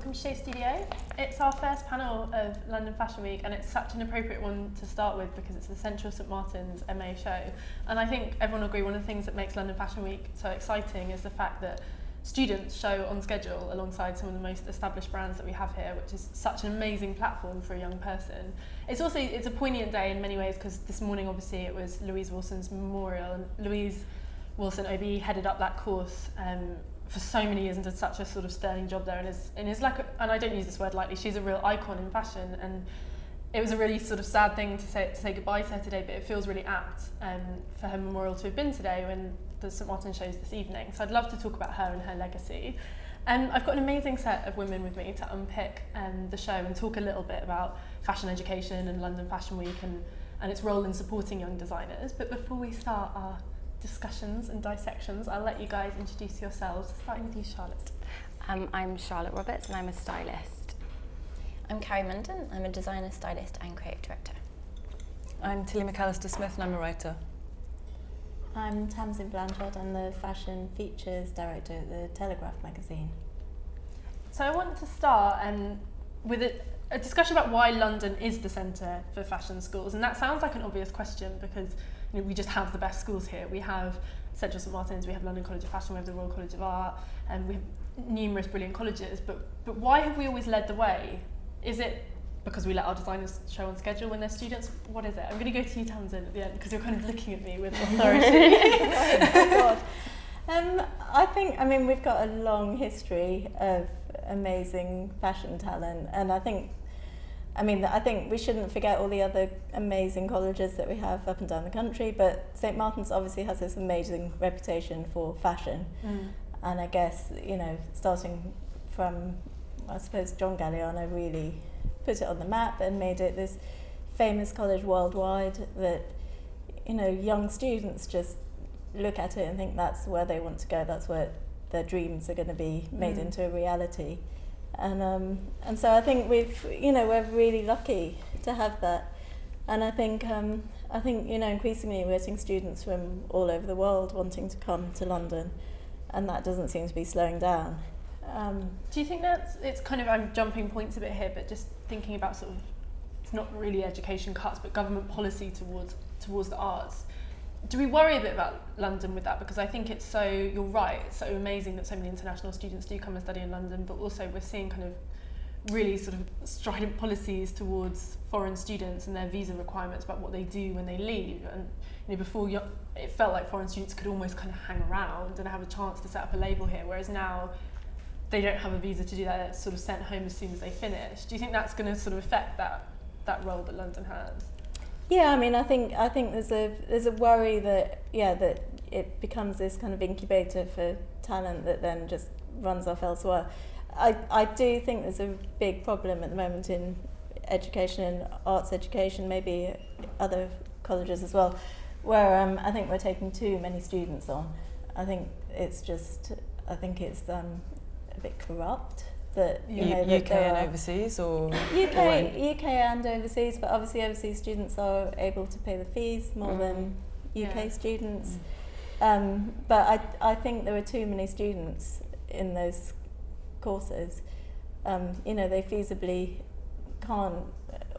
from Shea Studio. It's our first panel of London Fashion Week, and it's such an appropriate one to start with because it's the Central St Martin's MA show. And I think everyone will agree one of the things that makes London Fashion Week so exciting is the fact that students show on schedule alongside some of the most established brands that we have here, which is such an amazing platform for a young person. It's a poignant day in many ways because this morning obviously it was Louise Wilson's memorial, and Louise Wilson OBE headed up that course for so many years and did such a sort of sterling job there, and is like, and I don't use this word lightly, she's a real icon in fashion, and it was a really sort of sad thing to say goodbye to her today, but it feels really apt for her memorial to have been today when the St Martin's shows this evening. So I'd love to talk about her and her legacy. I've got an amazing set of women with me to unpick the show and talk a little bit about fashion education and London Fashion Week and its role in supporting young designers. But before we start our discussions and dissections, I'll let you guys introduce yourselves, starting with you, Charlotte. I'm Charlotte Roberts and I'm a stylist. I'm Carri Munden, I'm a designer, stylist and creative director. I'm Macalister-Smith and I'm a writer. I'm Tamsin Blanchard, I'm the fashion features director at the Telegraph magazine. So I want to start with a discussion about why London is the centre for fashion schools, and that sounds like an obvious question because we just have the best schools here. We have Central St Martin's, we have London College of Fashion, we have the Royal College of Art, and we have numerous brilliant colleges, but why have we always led the way? Is it because we let our designers show on schedule when they're students? What is it? I'm going to go to you, Tamsin, at the end because you're kind of looking at me with authority. Oh, God. I think, we've got a long history of amazing fashion talent, and I think we shouldn't forget all the other amazing colleges that we have up and down the country, but St Martin's obviously has this amazing reputation for fashion. And I guess, starting from, I suppose, John Galliano really put it on the map and made it this famous college worldwide that, young students just look at it and think that's where they want to go, that's where their dreams are going to be made into a reality. And so I think we're really lucky to have that. And I think increasingly we're getting students from all over the world wanting to come to London, and that doesn't seem to be slowing down. Do you think it's kind of, I'm jumping points a bit here, but just thinking about sort of, it's not really education cuts, but government policy towards the arts. Do we worry a bit about London with that? Because I think it's so, you're right, it's so amazing that so many international students do come and study in London, but also we're seeing kind of really sort of strident policies towards foreign students and their visa requirements about what they do when they leave. And before it felt like foreign students could almost kind of hang around and have a chance to set up a label here, whereas now they don't have a visa to do that, they're sort of sent home as soon as they finish. Do you think that's going to sort of affect that role that London has? Yeah, I think there's a worry that it becomes this kind of incubator for talent that then just runs off elsewhere. I do think there's a big problem at the moment in education and arts education, maybe other colleges as well, where I think we're taking too many students on. I think it's a bit corrupt. That, UK and overseas, or UK and overseas, but obviously overseas students are able to pay the fees more than UK students. But I think there are too many students in those courses. They feasibly can't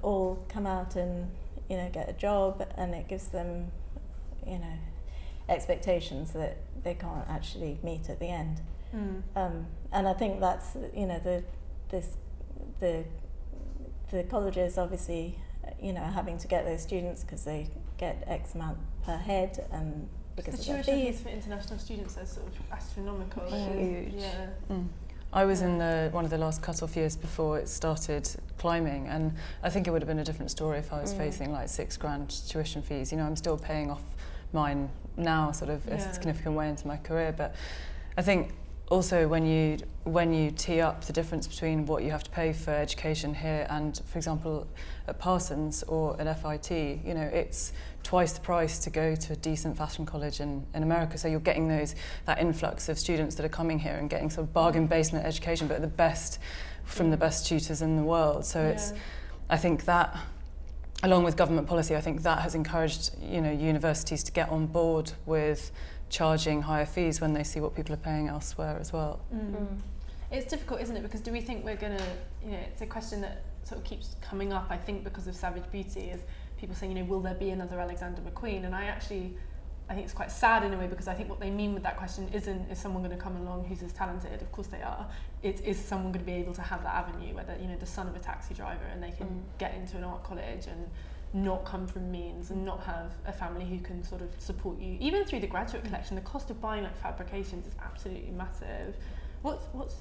all come out and get a job, and it gives them expectations that they can't actually meet at the end. And I think that's the colleges obviously having to get those students because they get X amount per head, and because the of their tuition fees fees for international students are sort of astronomical. Huge. Yeah. I was in one of the last cut-off years before it started climbing, and I think it would have been a different story if I was facing like $6,000 tuition fees. I'm still paying off mine now, sort of a significant way into my career, but I think also when you tee up the difference between what you have to pay for education here and, for example, at Parsons or at FIT, it's twice the price to go to a decent fashion college in America. So you're getting that influx of students that are coming here and getting sort of bargain basement education, but the best from the best tutors in the world. So I think that, along with government policy, I think that has encouraged universities to get on board with charging higher fees when they see what people are paying elsewhere as well. It's difficult, isn't it? Because do we think we're going to, it's a question that sort of keeps coming up, I think, because of Savage Beauty, is people saying, will there be another Alexander McQueen? And I think it's quite sad in a way, because I think what they mean with that question isn't, is someone going to come along who's as talented? Of course they are. It is someone going to be able to have that avenue, whether, the son of a taxi driver, and they can get into an art college and not come from means and not have a family who can sort of support you. Even through the graduate collection, the cost of buying like fabrications is absolutely massive. What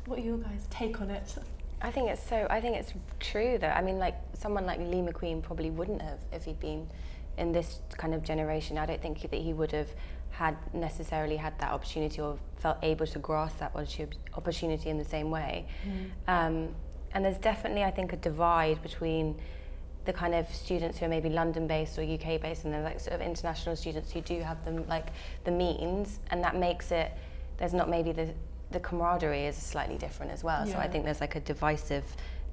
are your guys' take on it? I think it's true though. I mean, like someone like Lee McQueen probably wouldn't have if he'd been in this kind of generation. I don't think that he would have necessarily had that opportunity or felt able to grasp that opportunity in the same way. And there's definitely, I think, a divide between the kind of students who are maybe London-based or UK-based, and then like sort of international students who do have them like the means, and that makes it, there's not maybe the camaraderie is slightly different as well. Yeah. So I think there's like a divisive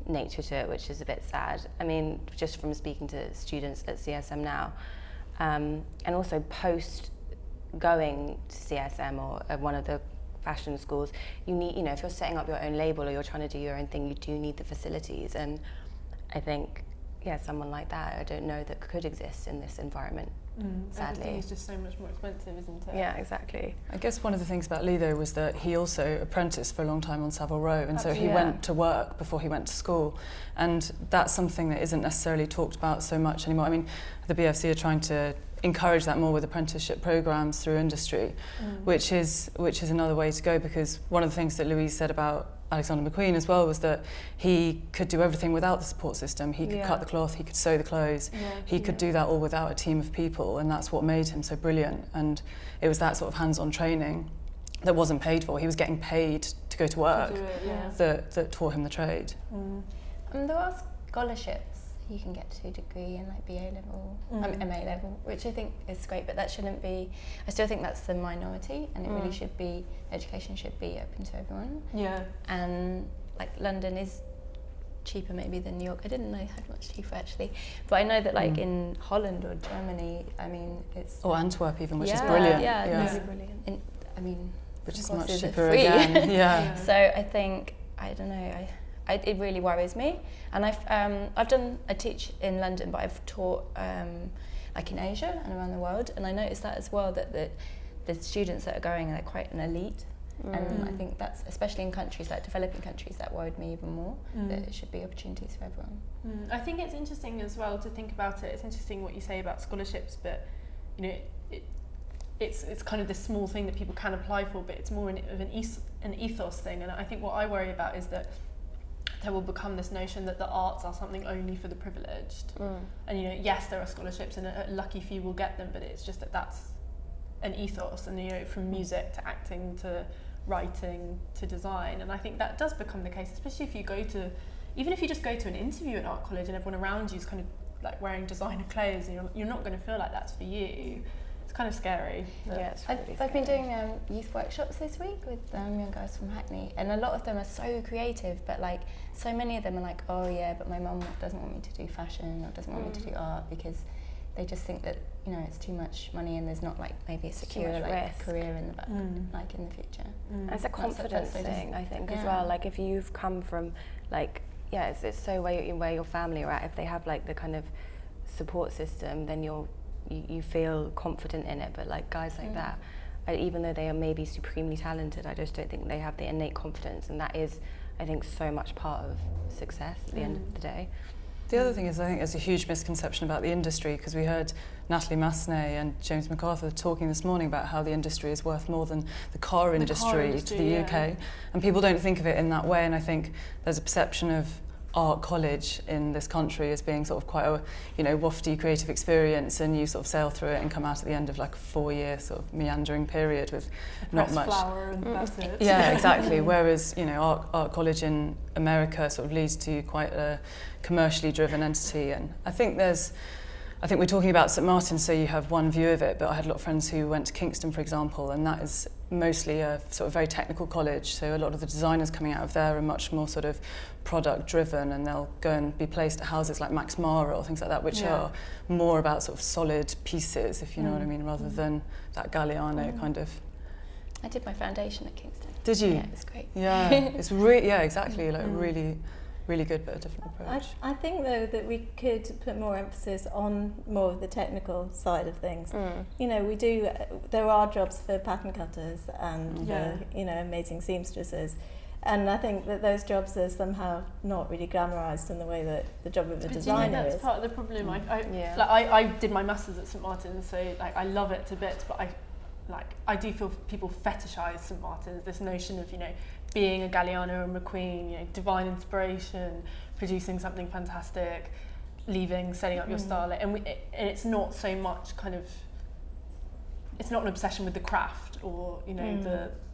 nature to it, which is a bit sad. I mean, just from speaking to students at CSM now, and also post going to CSM or one of the fashion schools, you need, if you're setting up your own label or you're trying to do your own thing, you do need the facilities. And I think, someone like that, I don't know that could exist in this environment. Sadly, everything is just so much more expensive, isn't it? Yeah, exactly. I guess one of the things about Lee though was that he also apprenticed for a long time on Savile Row, and so he went to work before he went to school, and that's something that isn't necessarily talked about so much anymore. I mean, the BFC are trying to encourage that more with apprenticeship programs through industry, which is another way to go, because one of the things that Louise said about Alexander McQueen as well was that he could do everything without the support system. He could cut the cloth, he could sew the clothes, he could do that all without a team of people, and that's what made him so brilliant. And it was that sort of hands-on training that wasn't paid for. He was getting paid to go to work that taught him the trade. There are scholarships you can get to a degree in like BA level, MA level, which I think is great, but that shouldn't be, I still think that's the minority, and it really should be, education should be open to everyone. Yeah. And like London is cheaper maybe than New York. I didn't know it had much cheaper actually, but I know that like in Holland or Germany, I mean it's... Or Antwerp even, which is brilliant. Yeah, really brilliant. I mean, which is much cheaper again. So I think, I don't know, it really worries me, and I teach in London, but I've taught like in Asia and around the world, and I noticed that as well, that the students that are going are quite an elite, and I think that's, especially in countries like developing countries, that worried me even more, that it should be opportunities for everyone. I think it's interesting as well to think about it. It's interesting what you say about scholarships, but it's kind of this small thing that people can apply for, but it's more of an ethos thing, and I think what I worry about is that there will become this notion that the arts are something only for the privileged. And yes, there are scholarships and a lucky few will get them, but it's just that that's an ethos, and from music to acting to writing to design. And I think that does become the case, especially if you even if you just go to an interview at art college and everyone around you is kind of like wearing designer clothes, and you're not going to feel like that's for you. Kind of scary. Yeah, it's really I've been doing youth workshops this week with young guys from Hackney, and a lot of them are so creative, but like so many of them are like, oh yeah, but my mum doesn't want me to do fashion or doesn't want me to do art, because they just think that it's too much money and there's not like maybe a secure like career in the back, like in the future. It's a confidence thing, I think, as well. Like if you've come from like it's so where your family are at. If they have like the kind of support system, then you feel confident in it, but like guys like that, even though they are maybe supremely talented, I just don't think they have the innate confidence, and that is, I think, so much part of success at the end of the day. The other thing is, I think there's a huge misconception about the industry, because we heard Natalie Massenet and James MacArthur talking this morning about how the industry is worth more than the car industry to the UK, and people don't think of it in that way. And I think there's a perception of art college in this country as being sort of quite a wafty creative experience, and you sort of sail through it and come out at the end of like a 4-year sort of meandering period with not much flower and that's it. Yeah, exactly. Whereas art college in America sort of leads to quite a commercially driven entity. And I think we're talking about St Martin's, so you have one view of it, but I had a lot of friends who went to Kingston, for example, and that is mostly a sort of very technical college, so a lot of the designers coming out of there are much more sort of product driven, and they'll go and be placed at houses like Max Mara or things like that, which are more about sort of solid pieces, if you know what I mean, rather than that Galliano kind of. I did my foundation at Kingston. Did you? Yeah, it was great. Yeah, it's really, yeah, exactly, like really, really good, but a different approach. I think though that we could put more emphasis on more of the technical side of things. You know, there are jobs for pattern cutters and for, you know, amazing seamstresses. And I think that those jobs are somehow not really glamorised in the way that the job of a designer is. That's part of the problem. I did my masters at St Martin's, so like I love it to bits, but I do feel people fetishise St Martin's. This notion of, you know, being a Galliano or McQueen, you know, divine inspiration, producing something fantastic, leaving, setting up your style, and it's not so much kind of. It's not an obsession with the craft or, you know,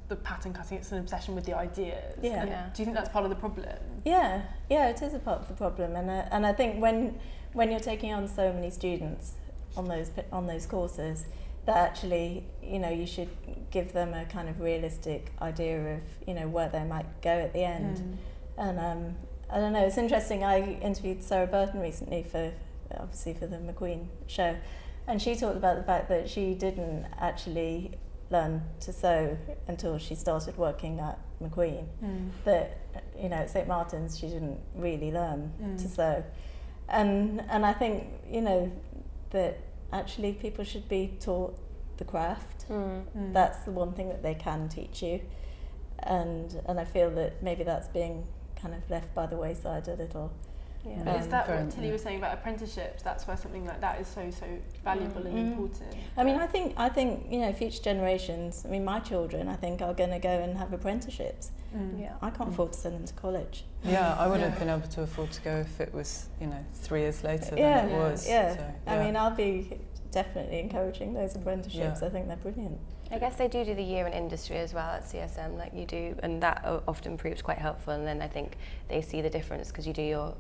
the pattern cutting, it's an obsession with the ideas. Do you think that's part of the problem? Yeah, it is a part of the problem, and I think when you're taking on so many students on those courses, that actually, you know, you should give them a kind of realistic idea of, you know, where they might go at the end. And I don't know, it's interesting. I interviewed Sarah Burton recently for the McQueen show, and she talked about the fact that she didn't actually learn to sew until she started working at McQueen. That, you know, at St Martin's she didn't really learn to sew, and I think, you know, that actually people should be taught the craft. That's the one thing that they can teach you, and I feel that maybe that's being kind of left by the wayside a little. Is that what Tilly was saying about apprenticeships? That's where something like that is so valuable and important. I mean, I think you know, future generations. I mean, my children, I think, are going to go and have apprenticeships. I can't afford to send them to college. Yeah, I wouldn't have been able to afford to go if it was, you know, 3 years later than it was. I mean, I'll be definitely encouraging those apprenticeships. I think they're brilliant. I guess they do the year in industry as well at CSM, like you do, and that often proves quite helpful. And then I think they see the difference because you do your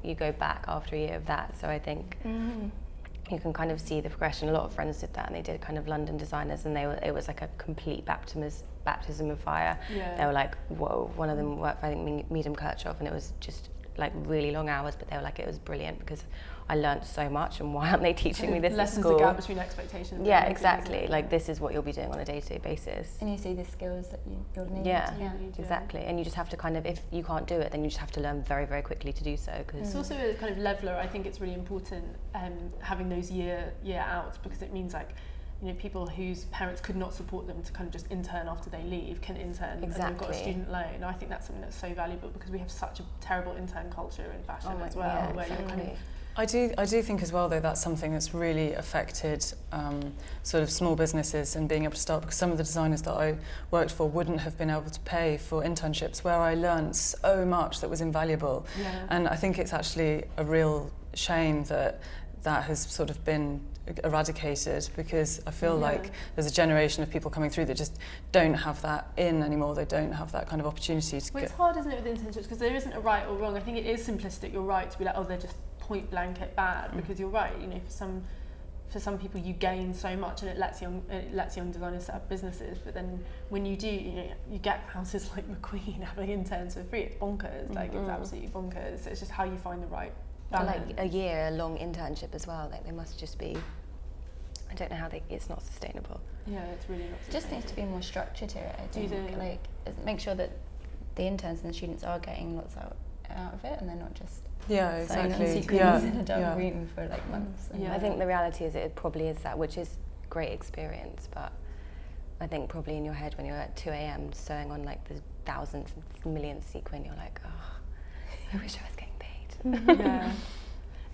you go back after a year of that. So I think you can kind of see the progression. A lot of friends did that, and they did kind of London designers, and it was like a complete baptism of fire. They were like, whoa. One of them worked for, I think, Medium Kirchhoff, and it was just like really long hours, but they were like, it was brilliant because I learned so much, and why aren't they teaching me this at school? Lessons the gap between expectations. Yeah, exactly. Like, this is what you'll be doing on a day-to-day basis. And you see the skills that you'll need. Yeah, exactly. And you just have to kind of, if you can't do it, then you just have to learn very, very quickly to do so. Cause it's also a kind of leveler. I think it's really important having those year outs, because it means, like, you know, people whose parents could not support them to kind of just intern after they leave can intern, and they've got a student loan. And I think that's something that's so valuable, because we have such a terrible intern culture in fashion as well. Yeah, where exactly. you're kind of, I do think as well, though, that's something that's really affected sort of small businesses and being able to start, because some of the designers that I worked for wouldn't have been able to pay for internships, where I learned so much that was invaluable. And I think it's actually a real shame that has sort of been eradicated, because I feel like there's a generation of people coming through that just don't have that in anymore. They don't have that kind of opportunity to it's hard, isn't it, with internships, because there isn't a right or wrong. I think it is simplistic, you're right, to be like, oh, they're just point blanket bad, because you're right, you know, for some people you gain so much, and it lets young designers set up businesses. But then when you do, you know, you get houses like McQueen having interns for free. It's bonkers. Like, it's absolutely bonkers. So it's just how you find the right balance. Like a long internship as well. Like, they must just be, I don't know how it's not sustainable. Yeah, it's really not sustainable. It just needs to be more structure to it, I think. Do you think? Like, make sure that the interns and the students are getting lots out of it, and they're not just exactly in a dark room for like months. I think the reality is it probably is that, which is great experience, but I think probably in your head when you're at 2 a.m. sewing on like the thousandth, millionth sequin, you're like, oh, I wish I was getting paid.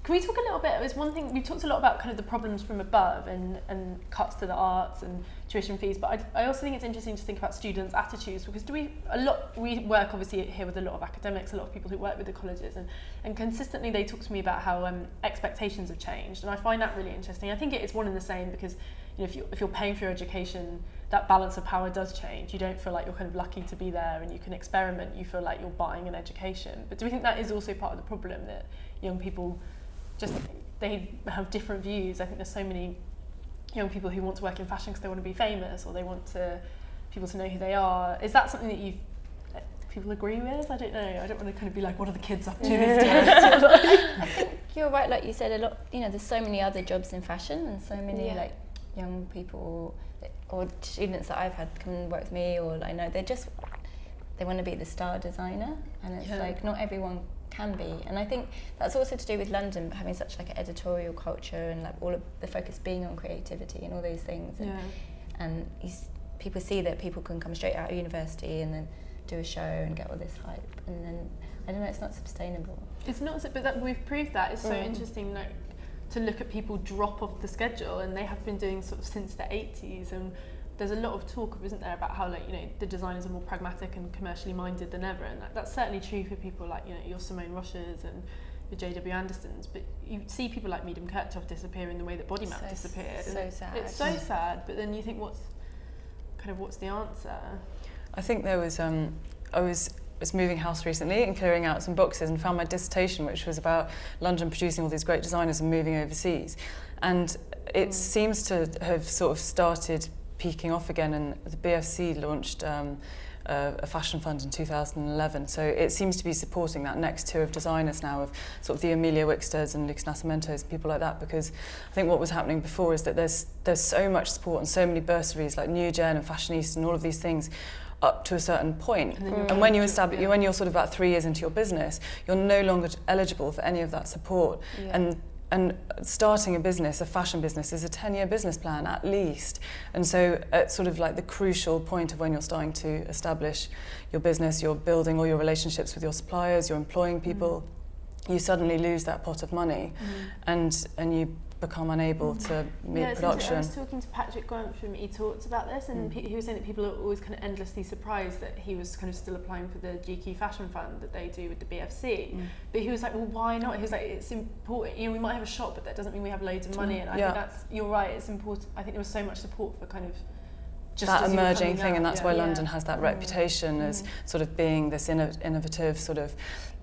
Can we talk a little bit, it was one thing, we talked a lot about kind of the problems from above and cuts to the arts and tuition fees, but I also think it's interesting to think about students' attitudes, because we work obviously here with a lot of academics, a lot of people who work with the colleges, and consistently they talk to me about how expectations have changed, and I find that really interesting. I think it is one and the same, because, you know, if you're paying for your education, that balance of power does change. You don't feel like you're kind of lucky to be there and you can experiment, you feel like you're buying an education. But do we think that is also part of the problem, that young people just, they have different views? I think there's so many young people who want to work in fashion because they want to be famous, or they want people to know who they are. Is that something that people agree with? I don't know. I don't want to kind of be like, what are the kids up to these days? I think you're right, like you said, a lot, you know, there's so many other jobs in fashion, and so many like young people or students that I've had come and work with me, or I know they they want to be the star designer, and it's like not everyone can be. And I think that's also to do with London having such like an editorial culture and like all of the focus being on creativity and all those things. And people see that people can come straight out of university and then do a show and get all this hype, and then I don't know, it's not sustainable. It's not, but that we've proved that. It's so interesting, like, to look at people drop off the schedule, and they have been doing sort of since the 80s, and there's a lot of talk, isn't there, about how, like, you know, the designers are more pragmatic and commercially minded than ever, and that's certainly true for people like, you know, your Simone Rochers and your J.W. Andersons, but you see people like Medium Kirchhoff disappear in the way that Body Map disappeared. So sad. It's so sad, but then you think, what's the answer? I think there was, I was moving house recently and clearing out some boxes and found my dissertation, which was about London producing all these great designers and moving overseas. And it seems to have sort of started peaking off again, and the BFC launched a fashion fund in 2011. So it seems to be supporting that next tier of designers now, of sort of the Emilia Wicksteds and Lucas Nascimentos and people like that, because I think what was happening before is that there's so much support and so many bursaries like New Gen and Fashionista and all of these things up to a certain point. And when you establish, when you're sort of about 3 years into your business, you're no longer eligible for any of that support. And starting a business, a fashion business, is a 10-year business plan at least. And so at sort of like the crucial point of when you're starting to establish your business, you're building all your relationships with your suppliers, you're employing people, you suddenly lose that pot of money, and you become unable to meet production. I was talking to Patrick Grant from E-Talks about this, and he was saying that people are always kind of endlessly surprised that he was kind of still applying for the GQ Fashion Fund that they do with the BFC. But he was like, well, why not? He was like, it's important. You know, we might have a shop, but that doesn't mean we have loads of money. And I think you're right. It's important. I think there was so much support for kind of just that emerging thing, and that's why London has that reputation as sort of being this innovative sort of,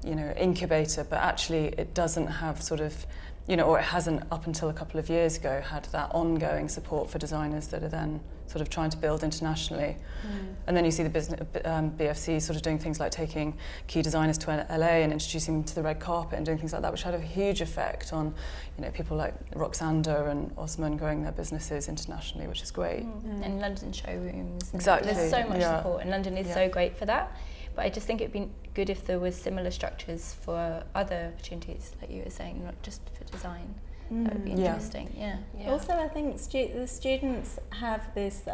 you know, incubator. But actually, it doesn't have sort of, you know, or it hasn't up until a couple of years ago had that ongoing support for designers that are then sort of trying to build internationally. And then you see the business, BFC sort of doing things like taking key designers to LA and introducing them to the red carpet and doing things like that, which had a huge effect on, you know, people like Roxander and Osman growing their businesses internationally, which is great. And London showrooms. Exactly. There's so much support, and London is so great for that. But I just think it'd be good if there was similar structures for other opportunities, like you were saying, not just for design. That would be interesting. Also, I think the students have this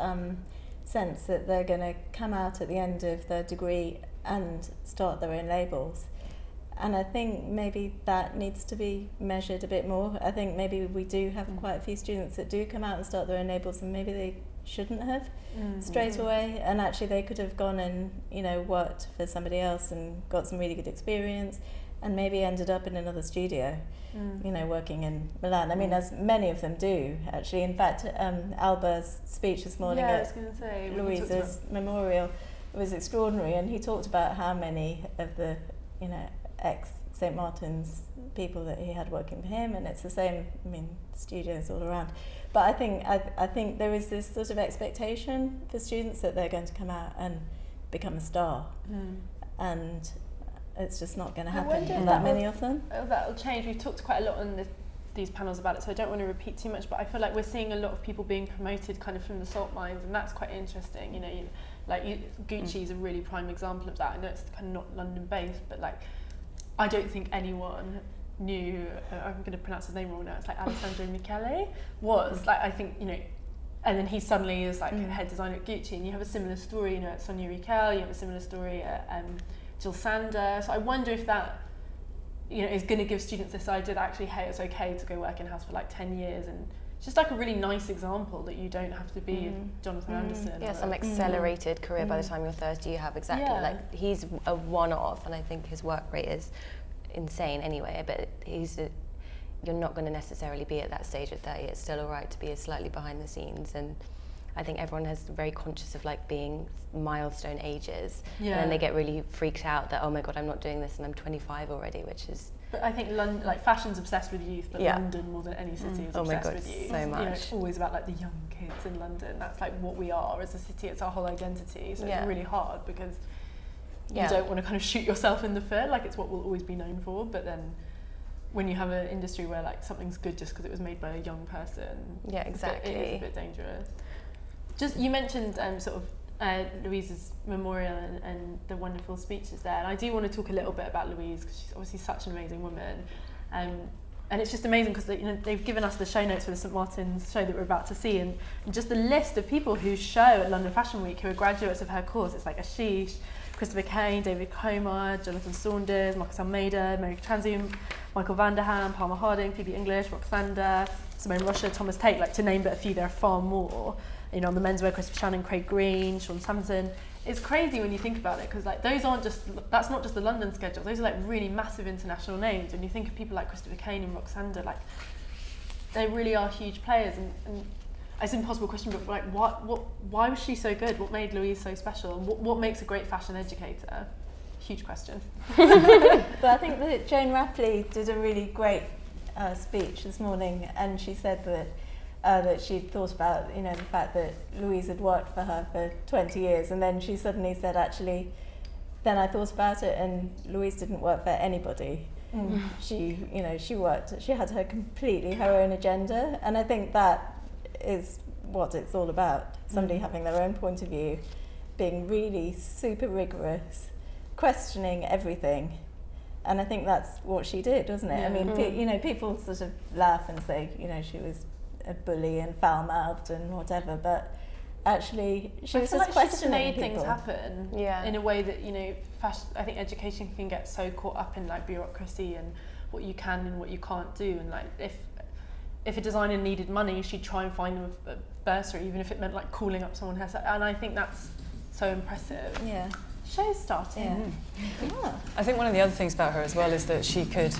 sense that they're going to come out at the end of their degree and start their own labels. And I think maybe that needs to be measured a bit more. I think maybe we do have quite a few students that do come out and start their own labels, and maybe they shouldn't have straight away, and actually they could have gone and, you know, worked for somebody else and got some really good experience, and maybe ended up in another studio, you know, working in Milan. I mean, as many of them do, actually. In fact, Alba's speech this morning at Louise's memorial was extraordinary, and he talked about how many of the, you know, ex-St. Martin's people that he had working for him, and it's the same, I mean, studios all around. But I think there is this sort of expectation for students that they're going to come out and become a star, and it's just not going to happen for that many of them. That'll change. We've talked quite a lot on these panels about it, so I don't want to repeat too much, but I feel like we're seeing a lot of people being promoted kind of from the salt mines, and that's quite interesting. You know, Gucci is a really prime example of that. I know it's kind of not London based, but like, I don't think anyone knew, I'm going to pronounce his name wrong now, it's like Alexander McQueen was, like, I think, you know, and then he suddenly is like head designer at Gucci, and you have a similar story, you know, at Sonia Rykiel, you have a similar story at Jill Sander. So I wonder if that, you know, is going to give students this idea that actually, hey, it's okay to go work in-house for like 10 years, and it's just like a really nice example that you don't have to be Jonathan Anderson. Yeah, some accelerated career by the time you're 30, you have like, he's a one-off, and I think his work rate is insane anyway, but you're not going to necessarily be at that stage at 30. It's still all right to be slightly behind the scenes, and I think everyone is very conscious of like being milestone ages, and then they get really freaked out that, oh my god, I'm not doing this and I'm 25 already, which is... But I think London, like, fashion's obsessed with youth, but London more than any city is obsessed with youth. So much. You know, it's always about like the young kids in London. That's like what we are as a city. It's our whole identity. So it's really hard because you don't want to kind of shoot yourself in the foot. Like, it's what we'll always be known for. But then when you have an industry where like something's good just because it was made by a young person, exactly, it is a bit dangerous. Just, you mentioned sort of Louise's memorial and the wonderful speeches there. And I do want to talk a little bit about Louise because she's obviously such an amazing woman. And it's just amazing because they've given us the show notes for the St Martin's show that we're about to see, and just the list of people who show at London Fashion Week who are graduates of her course. It's like Ashish, Christopher Kane, David Comer, Jonathan Saunders, Marcus Almeida, Mary Transium, Michael Vanderham, Palmer Harding, Phoebe English, Roxander, Simone Rocha, Thomas Tate, like to name but a few. There are far more. You know, on the menswear, Christopher Shannon, Craig Green, Sean Sampson. It's crazy when you think about it because like that's not just the London schedule. Those are like really massive international names. When you think of people like Christopher Kane and Roxander, like they really are huge players. And it's an impossible question, but like why was she so good? What made Louise so special? And what makes a great fashion educator? Huge question. But I think that Jane Rapley did a really great speech this morning, and she said that she thought about, you know, the fact that Louise had worked for her for 20 years, and then she suddenly said, actually, then I thought about it, and Louise didn't work for anybody. She had her own agenda, and I think that is what it's all about. Somebody having their own point of view, being really super rigorous, questioning everything. And I think that's what she did, wasn't it? Yeah. I mean, people sort of laugh and say, you know, she was a bully and foul-mouthed and whatever, but actually she was just questioning she just made things happen in a way that, you know, I think education can get so caught up in like bureaucracy and what you can and what you can't do, and like if a designer needed money, she'd try and find them a bursary, even if it meant like calling up someone herself, and I think that's so impressive. Yeah. Show's starting. Yeah. I think one of the other things about her as well is that she could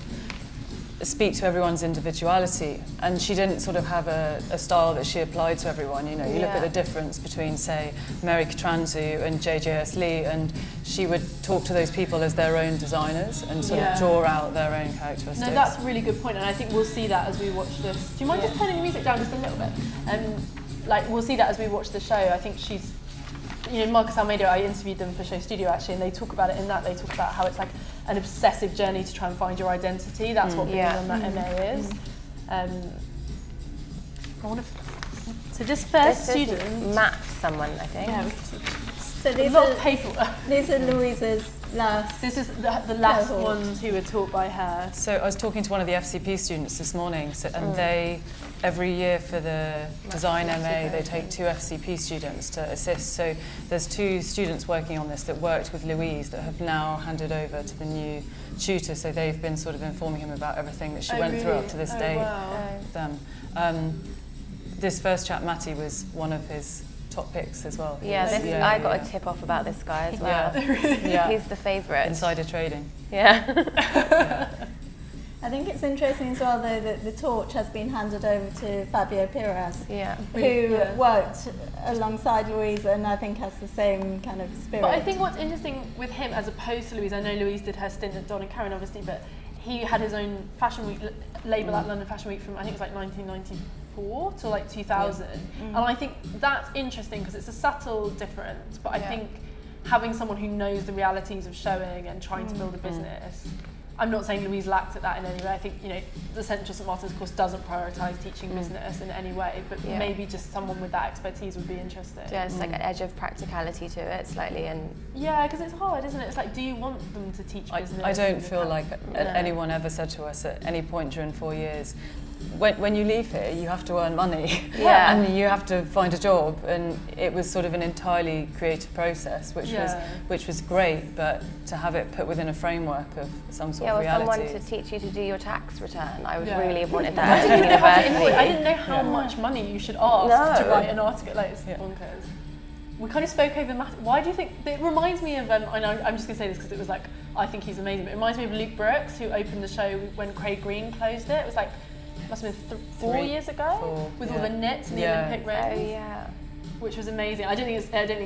speak to everyone's individuality, and she didn't sort of have a style that she applied to everyone. You know, you look at the difference between, say, Mary Katranzu and JJS Lee, and she would talk to those people as their own designers and sort of draw out their own characteristics. No, that's a really good point, and I think we'll see that as we watch this. Do you mind just turning the music down just a little bit? Like, we'll see that as we watch the show. I think she's, you know, Marcus Almeida, I interviewed them for Show Studio actually, and they talk about it in that. They talk about how it's like an obsessive journey to try and find your identity. That's what being on that MA is. So just first student. Matt someone, I think. Yeah. So these are Louise's last. This is the last ones who were taught by her. So I was talking to one of the FCP students this morning, and they, every year for the design MA, they take 2 FCP students to assist. So there's 2 students working on this that worked with Louise that have now handed over to the new tutor. So they've been sort of informing him about everything that she went through up to this day with them. This first chap, Matty, was one of his top picks as well. I got a tip off about this guy as well. He's the favourite. Insider trading. I think it's interesting as well, though, that the torch has been handed over to Fabio Piras, who worked alongside Louise and I think has the same kind of spirit. But I think what's interesting with him as opposed to Louise, I know Louise did her stint at Don and Karen obviously, but he had his own fashion week label at London Fashion Week from I think it was like 1994 to like 2000, and I think that's interesting because it's a subtle difference, but I think having someone who knows the realities of showing and trying to build a business. I'm not saying Louise lacked at that in any way. I think, you know, the Central St Martin's course doesn't prioritise teaching business in any way, but maybe just someone with that expertise would be interesting. Yeah, it's like an edge of practicality to it slightly, and because it's hard, isn't it? It's like, do you want them to teach business? I don't feel like anyone ever said to us at any point during 4 years, when you leave here, you have to earn money and you have to find a job, and it was sort of an entirely creative process, which was great, but to have it put within a framework of some sort of reality. Someone to teach you to do your tax return. I would really have wanted that at university. I didn't know how much money you should ask to write an article. Like, it's bonkers. We kind of spoke over math. Why do you think? It reminds me of. I know I'm just going to say this because it was like I think he's amazing. But it reminds me of Luke Brooks, who opened the show when Craig Green closed it. It was like must have been 4 years ago with all the knits and the Olympic rings. Which was amazing. I don't think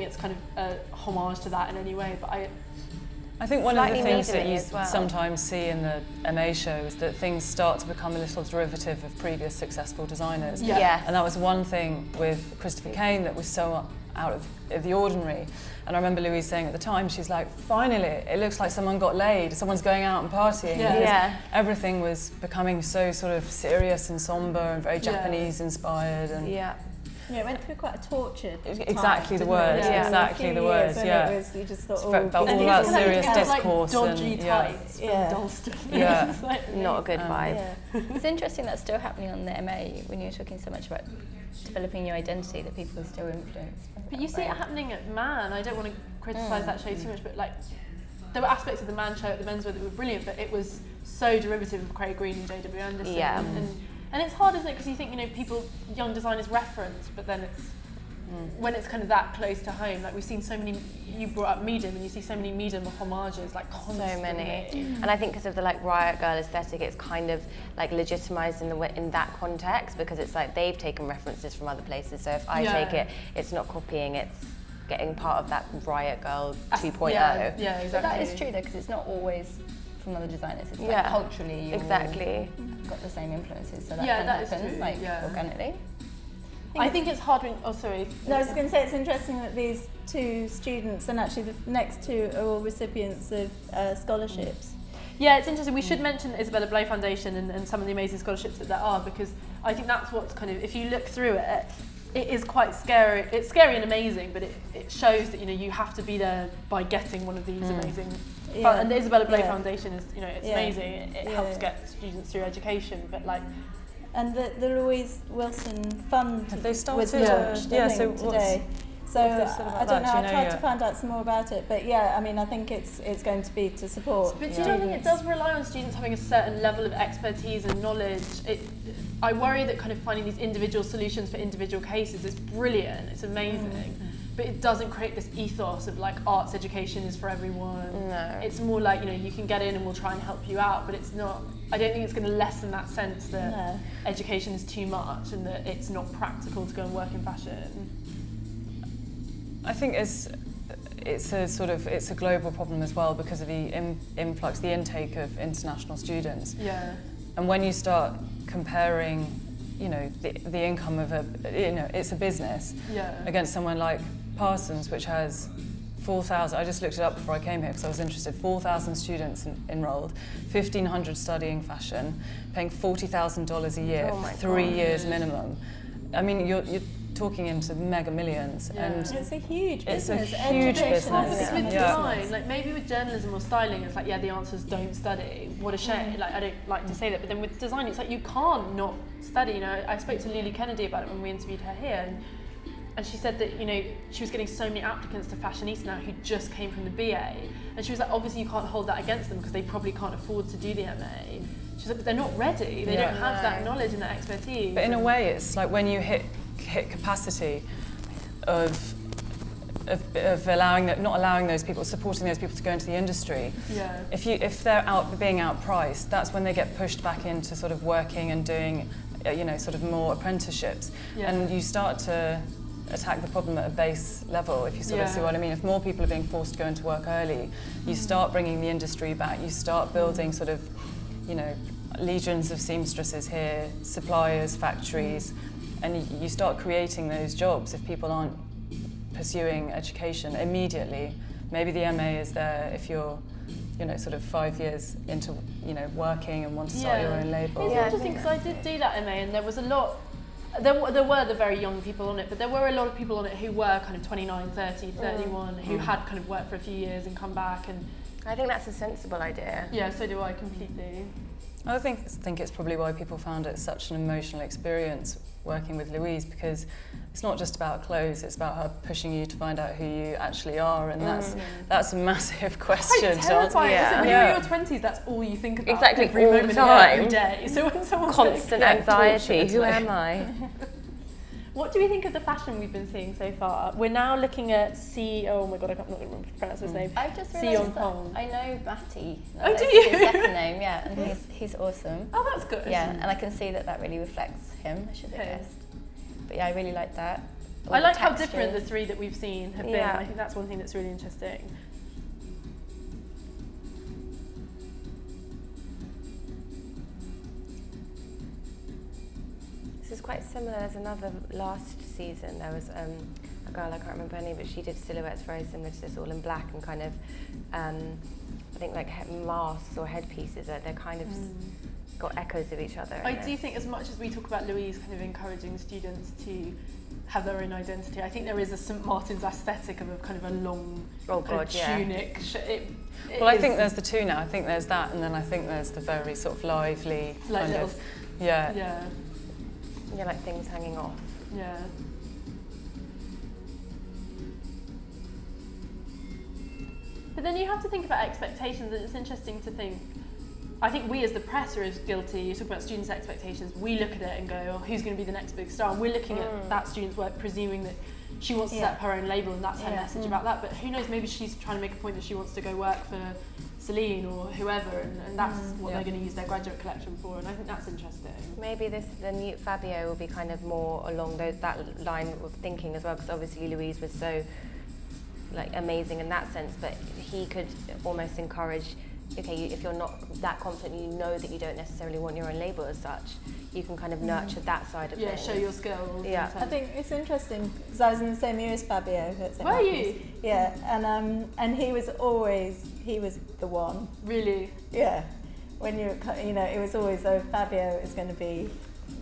it's kind of a homage to that in any way, but I think one of the things that you sometimes see in the MA show is that things start to become a little derivative of previous successful designers. And that was one thing with Christopher Kane that was so out of the ordinary. And I remember Louise saying at the time, she's like, finally, it looks like someone got laid, someone's going out and partying. Everything was becoming so sort of serious and somber and very Japanese inspired. And Yeah, it went through quite a tortured Exactly time, the word. didn't it? Yeah. Exactly the word. It was, you just thought, It's all about these serious people- discourse like dodgy and tights Yeah. from Dalston. Yeah. It's like, Not a good vibe. Yeah. It's interesting that's still happening on the MA when you're talking so much about developing your identity, that people are still influenced by But you that see it brand. happening at Man. I don't want to criticise that show too much, but like there were aspects of the Man show at the Menswear that were brilliant, but it was so derivative of Craig Green and J.W. Anderson. Yeah. And it's hard, isn't it? Because you think, young designers reference, but then it's when it's kind of that close to home. Like we've seen so many. You brought up Medium, and you see so many Medium homages, like constantly. So many. And I think because of the like Riot Girl aesthetic, it's kind of like legitimised in that context, because it's like they've taken references from other places. So if I take it, it's not copying, it's getting part of that Riot Girl 2.0. Yeah, exactly. But that is true though, because it's not always from other designers. It's like Yeah. culturally you've Exactly. got the same influences, so that Yeah, can that is happen true, organically. I think it's hard when. Oh, sorry. No, I was going to say it's interesting that these two students, and actually the next two are all recipients of scholarships. Yeah, it's interesting. We should mention the Isabella Blow Foundation and some of the amazing scholarships that there are, because I think that's what's kind of, if you look through it, it is quite scary. It's scary and amazing, but it shows that you have to be there by getting one of these amazing. Yeah. And the Isabella Blow Yeah. Foundation is, it's Yeah. amazing. It Yeah. helps get students through education, but like. And the Louise Wilson Fund Have they started? was launched, Yeah, I so think, today. So what have they said about I don't know. that? Do you I know tried yet? to find out some more about it, but yeah, I mean, I think it's going to be to support. But do you know, I think it does rely on students having a certain level of expertise and knowledge. I worry that kind of finding these individual solutions for individual cases is brilliant, it's amazing, but it doesn't create this ethos of like arts education is for everyone. No. It's more like, you can get in and we'll try and help you out, but it's not, I don't think it's going to lessen that sense that No. education is too much and that it's not practical to go and work in fashion. I think it's a global problem as well, because of the influx, the intake of international students. Yeah. And when you start comparing, the income of it's a business against someone like Parsons, which has 4,000. I just looked it up before I came here because I was interested. 4,000 students enrolled, 1,500 studying fashion, paying $40,000 a year for 3 years minimum. I mean, you're talking into mega millions, and It's a huge it's a business. huge Education business. is It's with Yeah. design, like maybe with journalism or styling, it's like, the answer is don't study. What a shame. Like, I don't like to say that, but then with design, it's like you can't not study. I spoke to Lily Kennedy about it when we interviewed her here, and she said that she was getting so many applicants to Fashionista now who just came from the BA, and she was like, obviously you can't hold that against them because they probably can't afford to do the MA. She's like, but they're not ready. They don't have that knowledge and that expertise. But in a way, it's like when you hit capacity of allowing not allowing those people, supporting those people to go into the industry. Yeah. If they're being outpriced, that's when they get pushed back into sort of working and doing, sort of more apprenticeships, and you start to attack the problem at a base level. If you sort of see what I mean, if more people are being forced to go into work early, you start bringing the industry back. You start building sort of, legions of seamstresses here, suppliers, factories. And you start creating those jobs if people aren't pursuing education immediately. Maybe the MA is there if you're, sort of 5 years into, working and want to start your own label. It's interesting because I did do that MA, and there was a lot. There were the very young people on it, but there were a lot of people on it who were kind of 29, 30, 31, who had kind of worked for a few years and come back. And I think that's a sensible idea. yeah, so do I completely. I think it's probably why people found it such an emotional experience working with Louise, because it's not just about clothes, it's about her pushing you to find out who you actually are, and that's a massive question. Quite terrifying. Yeah. When you're in your 20s, that's all you think about. Exactly, every all the moment, time. every day. So when someone Constant anxiety. Who am I? What do we think of the fashion we've been seeing so far? We're now looking at oh my god, I'm not going to remember to pronounce his name. I just Sion realised that Pong. I know Batty. Oh, do That's you? his second name, yeah, and he's awesome. Oh, that's good. Yeah, and I can see that really reflects him, I should have Okay. guessed. But yeah, I really like that. All I the like how different the textures. three that we've seen have been. Yeah. I think that's one thing that's really interesting. This is quite similar. There's another last season. There was a girl, I can't remember her name, but she did silhouettes very similar to this, all in black and kind of, I think like masks or headpieces. They're kind of got echoes of each other. I do think as much as we talk about Louise kind of encouraging students to have their own identity. I think there is a St Martin's aesthetic of a kind of a long tunic. Well, I think there's the two now. I think there's that, and then I think there's the very sort of lively kind of, yeah, like things hanging off. Yeah. But then you have to think about expectations, and it's interesting to think, I think we as the press are as guilty. You talk about students' expectations, we look at it and go, oh, who's going to be the next big star? And we're looking at that student's work, presuming that she wants to set up her own label and that's her message about that. But who knows, maybe she's trying to make a point that she wants to go work for Celine or whoever, and that's what they're going to use their graduate collection for, and I think that's interesting. Maybe the new Fabio will be kind of more along that line of thinking as well, because obviously Louise was so like amazing in that sense, but he could almost encourage, okay, if you're not that confident, you know that you don't necessarily want your own label as such, you can kind of nurture that side of things. Show your skills. Yeah, I think it's interesting because I was in the same year as Fabio. Were you? Yeah, and he was the one. Really? Yeah, when it was always, oh, Fabio is going to be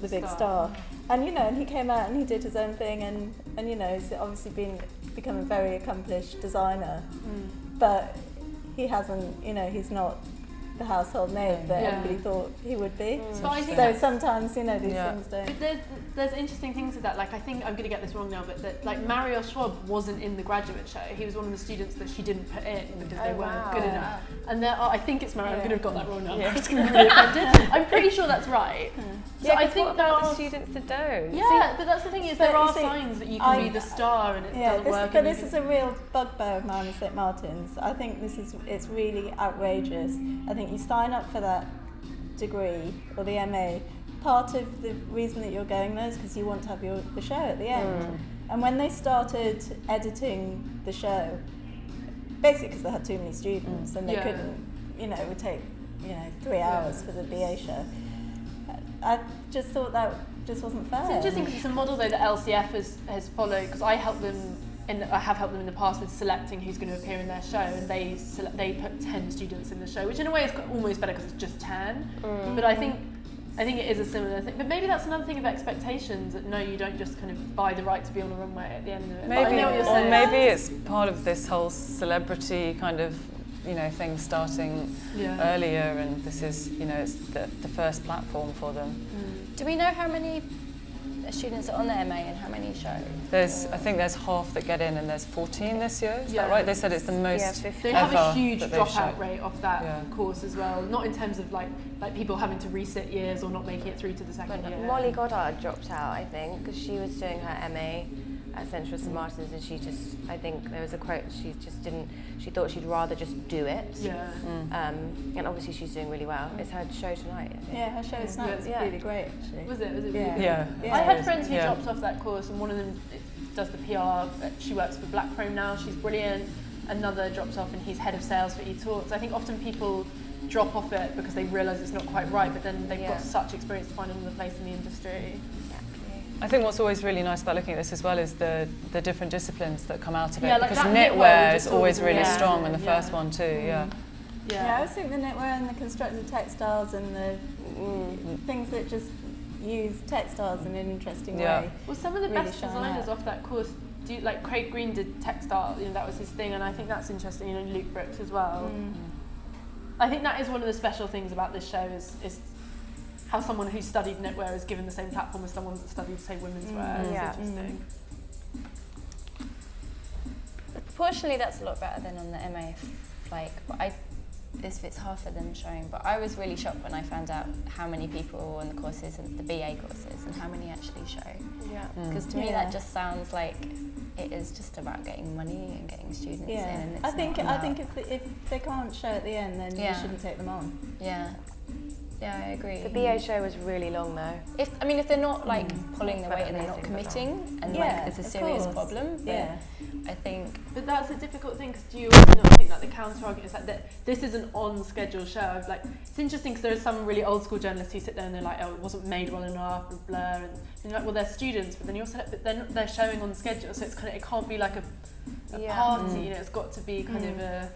the big star. And and he came out and he did his own thing, and he's obviously become a very accomplished designer, but he hasn't, he's not the household name that everybody thought he would be. So sometimes, these things don't. But there's interesting things with that. Like, I think I'm going to get this wrong now, but like Mario Schwab wasn't in the graduate show. He was one of the students that she didn't put in because they weren't good enough. And I think it's Mario. I'm going to have got that wrong now. I'm just going to be really offended. I'm pretty sure that's right. So I think about the students that don't. Yeah, but that's the thing is there are signs that you can be the star and it doesn't work. But this is a real bugbear of mine at St Martin's. I think it's really outrageous. I think you sign up for that degree or the MA. Part of the reason that you're going there is because you want to have the show at the end. And when they started editing the show, basically because they had too many students and they couldn't, it would take 3 hours for the BA show. I just thought that just wasn't fair. It's interesting because it's a model though that LCF has followed, because I have helped them in the past with selecting who's going to appear in their show, and they put 10 students in the show, which in a way is almost better because it's just 10. But I think it is a similar thing. But maybe that's another thing of expectations, that no, you don't just kind of buy the right to be on a runway at the end of it. Maybe it's part of this whole celebrity kind of things starting earlier, and this is it's the first platform for them. Do we know how many students are on the MA and how many show? I think there's half that get in, and there's 14 this year. Is that right? They said it's the most. They have a huge dropout rate off that course as well. Not in terms of like people having to resit years or not making it through to the second year. Molly Goddard dropped out, I think, because she was doing her MA at Central St Martin's, and I think there was a quote, she thought she'd rather just do it. And obviously she's doing really well. It's her show tonight, I think. Yeah, her show tonight was really great, actually. Was it really good? Yeah. I had friends who dropped off that course, and one of them does the PR. She works for Black Chrome now, she's brilliant. Another drops off and he's head of sales for eTalks. I think often people drop off it because they realise it's not quite right, but then they've got such experience to find another place in the industry. I think what's always really nice about looking at this as well is the different disciplines that come out of it, like because knitwear is always really strong, and the first one too. Yeah, I always think the knitwear and the constructed textiles and the things that just use textiles in an interesting way. Well, some of the really best designers off that course, like Craig Green did textile, that was his thing, and I think that's interesting. Luke Brooks as well. I think that is one of the special things about this show is how someone who studied knitwear is given the same platform as someone that studied, say, womenswear. It's interesting. Proportionally, that's a lot better than on the MA. If it's half of them showing, but I was really shocked when I found out how many people were on the courses and the BA courses and how many actually show. Because to me that just sounds like it is just about getting money and getting students in. And it's I think if they can't show at the end, then you shouldn't take them on. Yeah, I agree. The BA show was really long though. If they're not pulling their weight and they're not committing, and it's a serious problem. I think. But that's a difficult thing, because do you also not think that the counter argument is that this is an on-schedule show? It's interesting because there are some really old-school journalists who sit there and they're like, oh, it wasn't made well enough, and blur, and you're like, well, they're students, but then you also, they're showing on schedule, so it's it can't be like a party, it's got to be kind of a.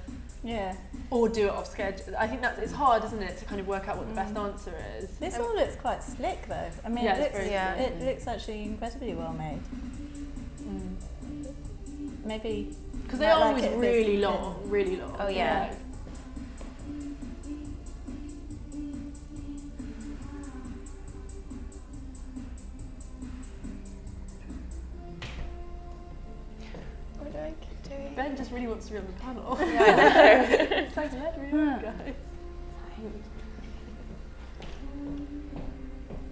Or do it off schedule. I think it's hard, isn't it, to kind of work out what the best answer is. This all looks quite slick though. I mean, it looks actually incredibly well made. maybe because they might are like always it a really bit- long, really long. Oh, yeah. What do I keep doing? Ben just really wants to be on the panel. Yeah, I know. It's like, let me on, guys.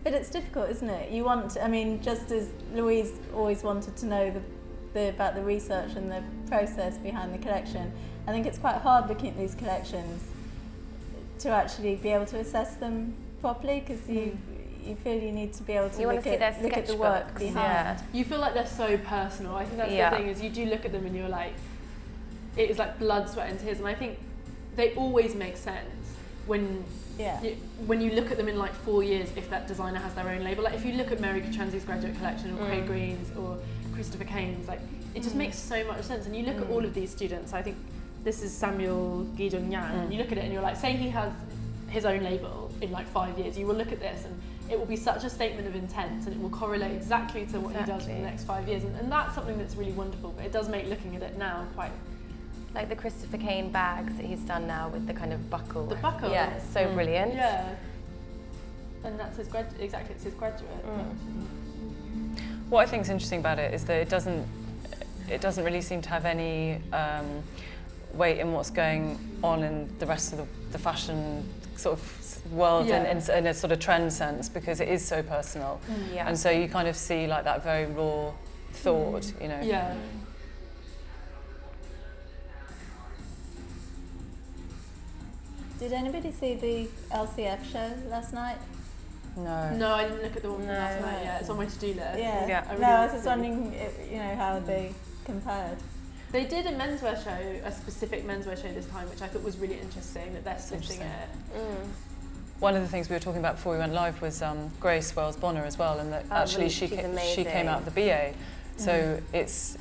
But it's difficult, isn't it? You want, I mean, just as Louise always wanted to know about the research and the process behind the collection, I think it's quite hard looking at these collections to actually be able to assess them properly, because you feel you need to be able to You look want to see their at the work sketchbooks, behind. yeah. You feel like they're so personal. I think that's Yeah. the thing, is you do look at them and you're like, it is like blood, sweat and tears, and I think they always make sense when Yeah. when you look at them in like 4 years, if that designer has their own label. Like if you look at Mary Katranzi's graduate collection, or Craig Green's, or Christopher Kane's, like it just makes so much sense. And you look at all of these students, I think this is Samuel Guidon Yang, and you look at it and you're like, say he has his own label in like 5 years, you will look at this and it will be such a statement of intent, and it will correlate exactly to what he does for the next 5 years. And that's something that's really wonderful, but it does make looking at it now quite... Like the Christopher Kane bags that he's done now with the kind of buckle. The buckle. Yeah, it's so brilliant. Yeah. And that's his exactly, it's his graduate. What I think is interesting about it is that it doesn't really seem to have any weight in what's going on in the rest of the fashion sort of world in a sort of trend sense, because it is so personal. Yeah. And so you kind of see like that very raw thought, you know. Yeah. Did anybody see the LCF show last night? No. No, I didn't look at the one from last night yet. It's on my to-do list. Yeah. I really I want was to just see. wondering, how they compared. They did a menswear show, a specific menswear show this time, which I thought was really interesting, that they're splitting it. One of the things we were talking about before we went live was Grace Wells Bonner as well, and that actually really, she she's she came out of the BA, so it's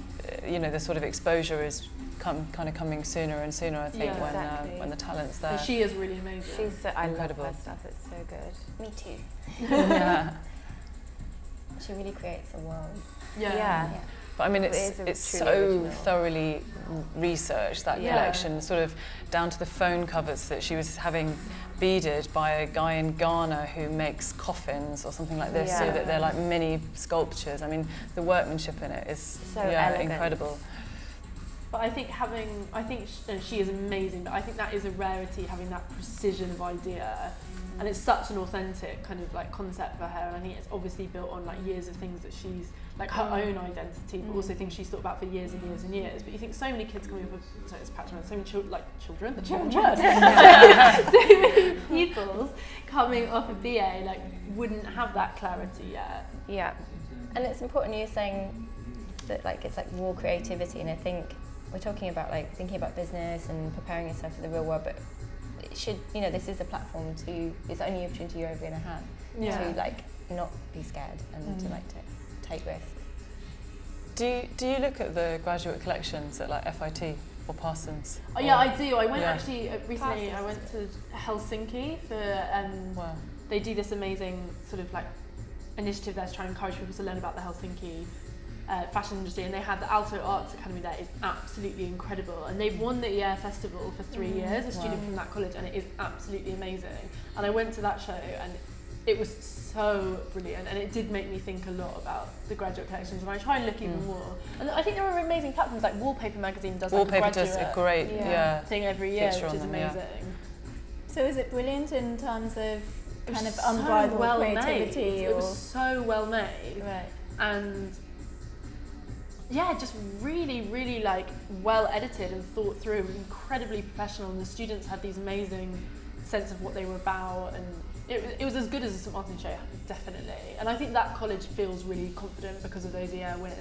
the sort of exposure is kind of coming sooner and sooner, I think, Yeah, exactly. when the talent's there. But she is really amazing. She's so, I love Incredible. her stuff, it's so good. Me too. Yeah. She really creates a world. Yeah. But I mean, It it's is truly so original. thoroughly researched, that Yeah. collection, sort of down to the phone covers that she was having beaded by a guy in Ghana who makes coffins or something like this, so Yeah. that they're like mini sculptures. I mean, the workmanship in it is So elegant. incredible. But I think she is amazing, but I think that is a rarity, having that precision of idea. And it's such an authentic kind of like concept for her, and I think it's obviously built on like years of things that she's like her own identity, but also things she's thought about for years and years and years. But you think so many kids coming up with, sorry, it's patronized, so many children, the wrong word. So many pupils coming off of BA like wouldn't have that clarity yet. Yeah. And it's important you're saying that like it's like raw creativity, and I think we're talking about like thinking about business and preparing yourself for the real world, but it should, this is a platform to, it's the only opportunity you're ever going to have to like not be scared and to like take risks. Do you look at the graduate collections at like FIT or Parsons? Oh yeah, I do. I went Yeah. actually recently. I went to Helsinki for Wow. they do this amazing sort of like initiative there to try and encourage people to learn about the Helsinki fashion industry, and they had the Aalto Arts Academy there. Is absolutely incredible, and they've won the EAR Festival for 3 years, a student from that college, and it is absolutely amazing. And I went to that show and it was so brilliant, and it did make me think a lot about the graduate collections, and I try and look even more. And I think there are amazing platforms, like Wallpaper magazine does Wallpaper like a does a graduate great thing every year, feature which on is them, yeah. amazing. So is it brilliant in terms of It kind was of so unbridled well creativity? made. It was so well made. Right. And yeah, just really, really like well edited and thought through, incredibly professional, and the students had these amazing sense of what they were about, and it was as good as a St Martin's show, definitely. And I think that college feels really confident because of those EAR wins.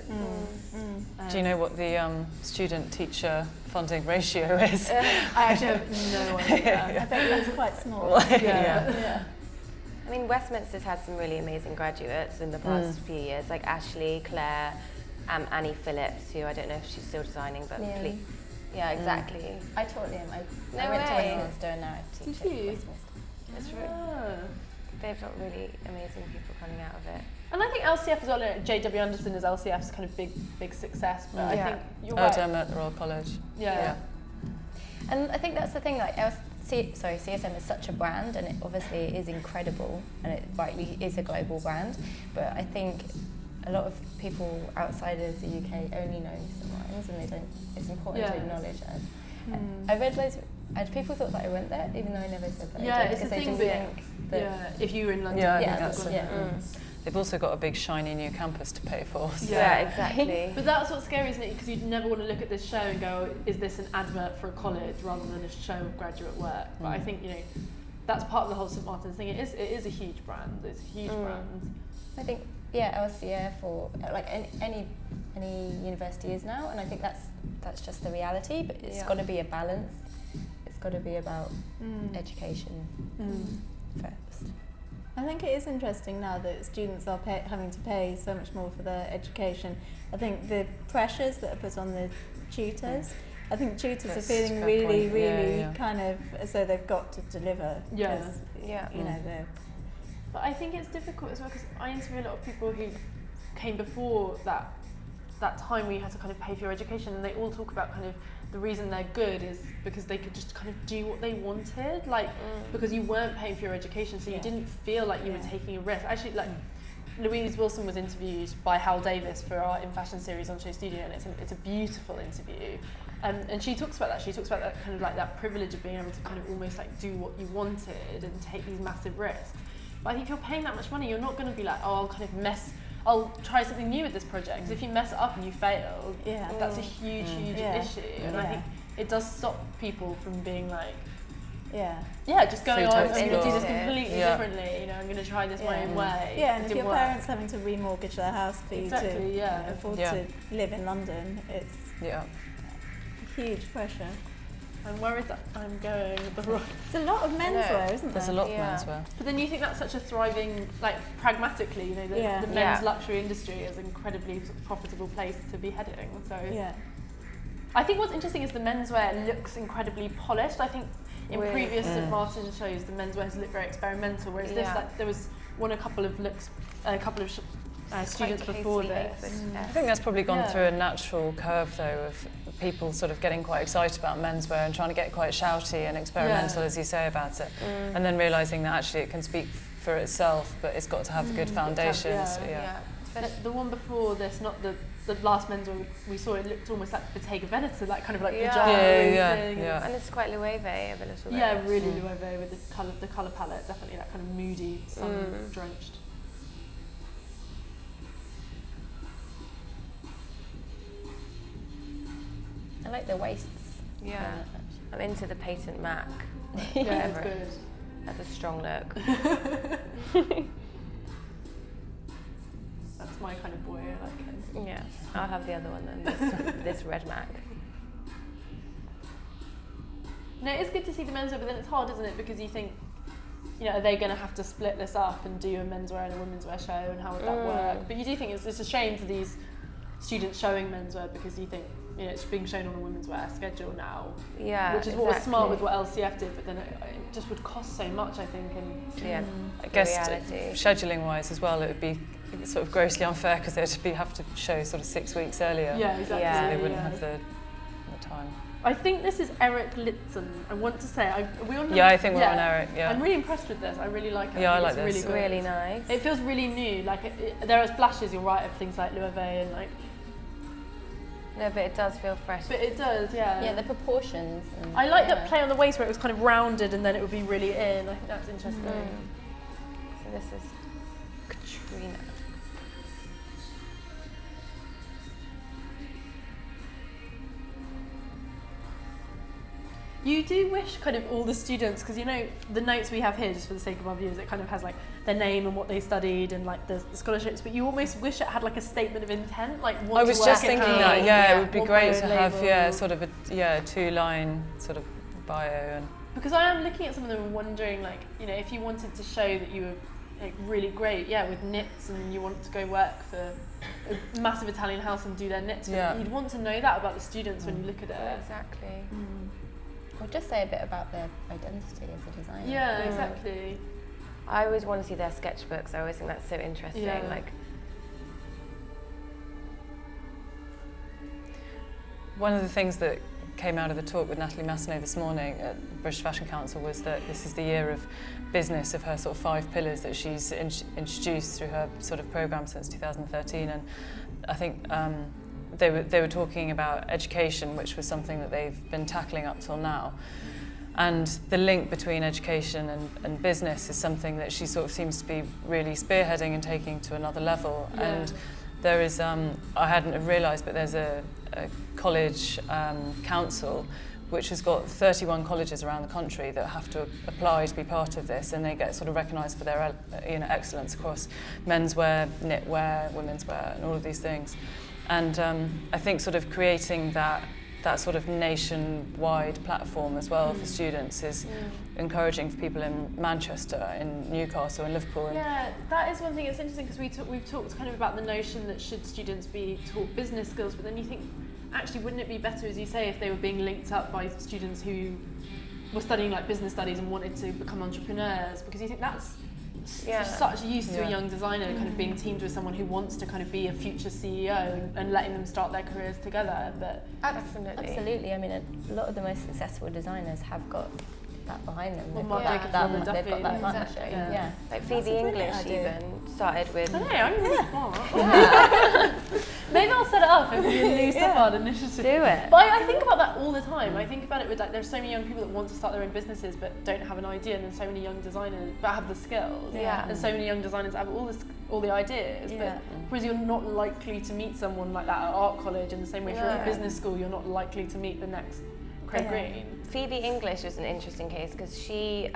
Do you know what the student-teacher funding ratio is? I actually have no idea. I bet it was quite small. Yeah. I mean, Westminster's had some really amazing graduates in the past few years, like Ashley, Claire, Annie Phillips, who I don't know if she's still designing, but Yeah. yeah, exactly. I taught him. I No went to way. Westminster and now I teach Did at you? Westminster. It's really, they've got really amazing people coming out of it. And I think LCF as well, J.W. Anderson is LCF's kind of big success, but I think you're right. at Royal College. Yeah. And I think that's the thing, like CSM is such a brand, and it obviously is incredible, and it rightly is a global brand, but I think a lot of people outside of the UK only know St Martin's, and they don't. It's important to acknowledge that. I read loads and people thought that I went there, even though I never said that I did, it's because the they thing just think that if you were in London. I think that's it. They've also got a big shiny new campus to pay for. So. Yeah, exactly. But that's what's scary, isn't it? Because you'd never want to look at this show and go, is this an advert for a college rather than a show of graduate work? But I think, that's part of the whole St Martin's thing. It is a huge brand. It's a huge brand. I think, LCF or like any university is now, and I think that's just the reality, but it's got to be a balance. It's got to be about education first. I think it is interesting now that students are having to pay so much more for their education. I think the pressures that are put on the tutors, I think tutors are feeling really kind of as though they've got to deliver. But I think it's difficult as well, because I interview a lot of people who came before that time where you had to kind of pay for your education, and they all talk about kind of the reason they're good is because they could just kind of do what they wanted, because you weren't paying for your education, so you didn't feel like you were taking a risk. Actually, Louise Wilson was interviewed by Hal Davis for our In Fashion series on Show Studio, and it's a beautiful interview. And she talks about that. She talks about that kind of like that privilege of being able to kind of almost like do what you wanted and take these massive risks. But I think if you're paying that much money, you're not going to be like, I'll try something new with this project. Because if you mess it up and you fail, that's a huge issue. And I think it does stop people from being like, just going on, I'm going to do this completely differently. I'm going to try this my own way. Yeah, and if your parents having to remortgage their house for you to afford to live in London, it's huge pressure. I'm worried that I'm going the wrong. It's a lot of menswear, isn't there? There's a lot of menswear. But then you think that's such a thriving, pragmatically, the men's luxury industry is an incredibly profitable place to be heading. So I think what's interesting is the menswear looks incredibly polished. I think in previous St Martin's shows, the menswear has looked very experimental, whereas this, there was a couple of students before this. I think that's probably gone through a natural curve, though, of people sort of getting quite excited about menswear and trying to get quite shouty and experimental, as you say, about it, and then realising that actually it can speak for itself, but it's got to have good foundations. The one before this, not the last menswear we saw, it looked almost like Bottega Veneta, that kind of like pajama thing. And it's quite Loewe a little bit. Yeah, really Loewe with the colour palette, definitely that kind of moody, sun-drenched. I like the waists. Yeah, I'm into the Patent Mac. Yeah, it's good. That's a strong look. That's my kind of boy, I like it. Yeah, I'll have the other one then, this red Mac. No, it's good to see the menswear, but then it's hard, isn't it? Because you think, are they going to have to split this up and do a menswear and a womenswear show, and how would that work? But you do think it's a shame for these students showing menswear, because you think, it's being shown on a womenswear schedule now. Yeah, which is what was smart with what LCF did, but then it just would cost so much, I think. And I guess scheduling-wise as well, it would be sort of grossly unfair, because they'd have to show sort of 6 weeks earlier. Yeah, exactly. So they wouldn't have the time. I think this is Eric Litzen. I want to say, are we on? I think we're on Eric. Yeah. I'm really impressed with this. I really like it. Yeah, I like this. It's really nice. It feels really new. There are splashes, you're right, of things like Loewe and No, but it does feel fresh. But it does, Yeah, the proportions. I like that play on the waist where it was kind of rounded and then it would be really in. I think that's interesting. So this is Katrina. You do wish kind of all the students, because the notes we have here, just for the sake of our viewers, it kind of has their name and what they studied and the scholarships, but you almost wish it had a statement of intent, I was just thinking that, it would be great to have, sort of a 2-line sort of bio. And because I am looking at some of them and wondering, if you wanted to show that you were really great, with knits, and you wanted to go work for a massive Italian house and do their knits, you'd want to know that about the students when you look at it. Exactly. Or just say a bit about their identity as a designer. Yeah, exactly. I always want to see their sketchbooks. I always think that's so interesting. Yeah. Like, one of the things that came out of the talk with Natalie Massenet this morning at British Fashion Council was that this is the year of business, of her sort of 5 pillars that she's introduced through her sort of programme since 2013. And I think they were talking about education, which was something that they've been tackling up till now. And the link between education and business is something that she sort of seems to be really spearheading and taking to another level. Yeah. And there is, I hadn't realised, but there's a college council which has got 31 colleges around the country that have to apply to be part of this, and they get sort of recognised for their excellence across menswear, knitwear, womenswear, and all of these things. And I think sort of creating that sort of nationwide platform as well for students is encouraging for people in Manchester, in Newcastle, in Liverpool. Yeah, that is one thing. It's interesting because we've talked kind of about the notion that should students be taught business skills, but then you think, actually, wouldn't it be better, as you say, if they were being linked up by students who were studying like business studies and wanted to become entrepreneurs? Because you think that's such use to a young designer, kind of being teamed with someone who wants to kind of be a future CEO and letting them start their careers together. But Absolutely. I mean, a lot of the most successful designers have got that behind them. They've got that much. Yeah. Like Phoebe English even started with... I know, I'm really smart. Maybe I'll set it up and be a new Stoppard initiative. Do it. But I think about that all the time. I think about it with like, there's so many young people that want to start their own businesses but don't have an idea, and there's so many young designers but have the skills. Yeah. And so many young designers have all the ideas. Yeah. But whereas you're not likely to meet someone like that at art college in the same way if you're at No. a business school, you're not likely to meet the next Craig Green. Phoebe English was an interesting case because she,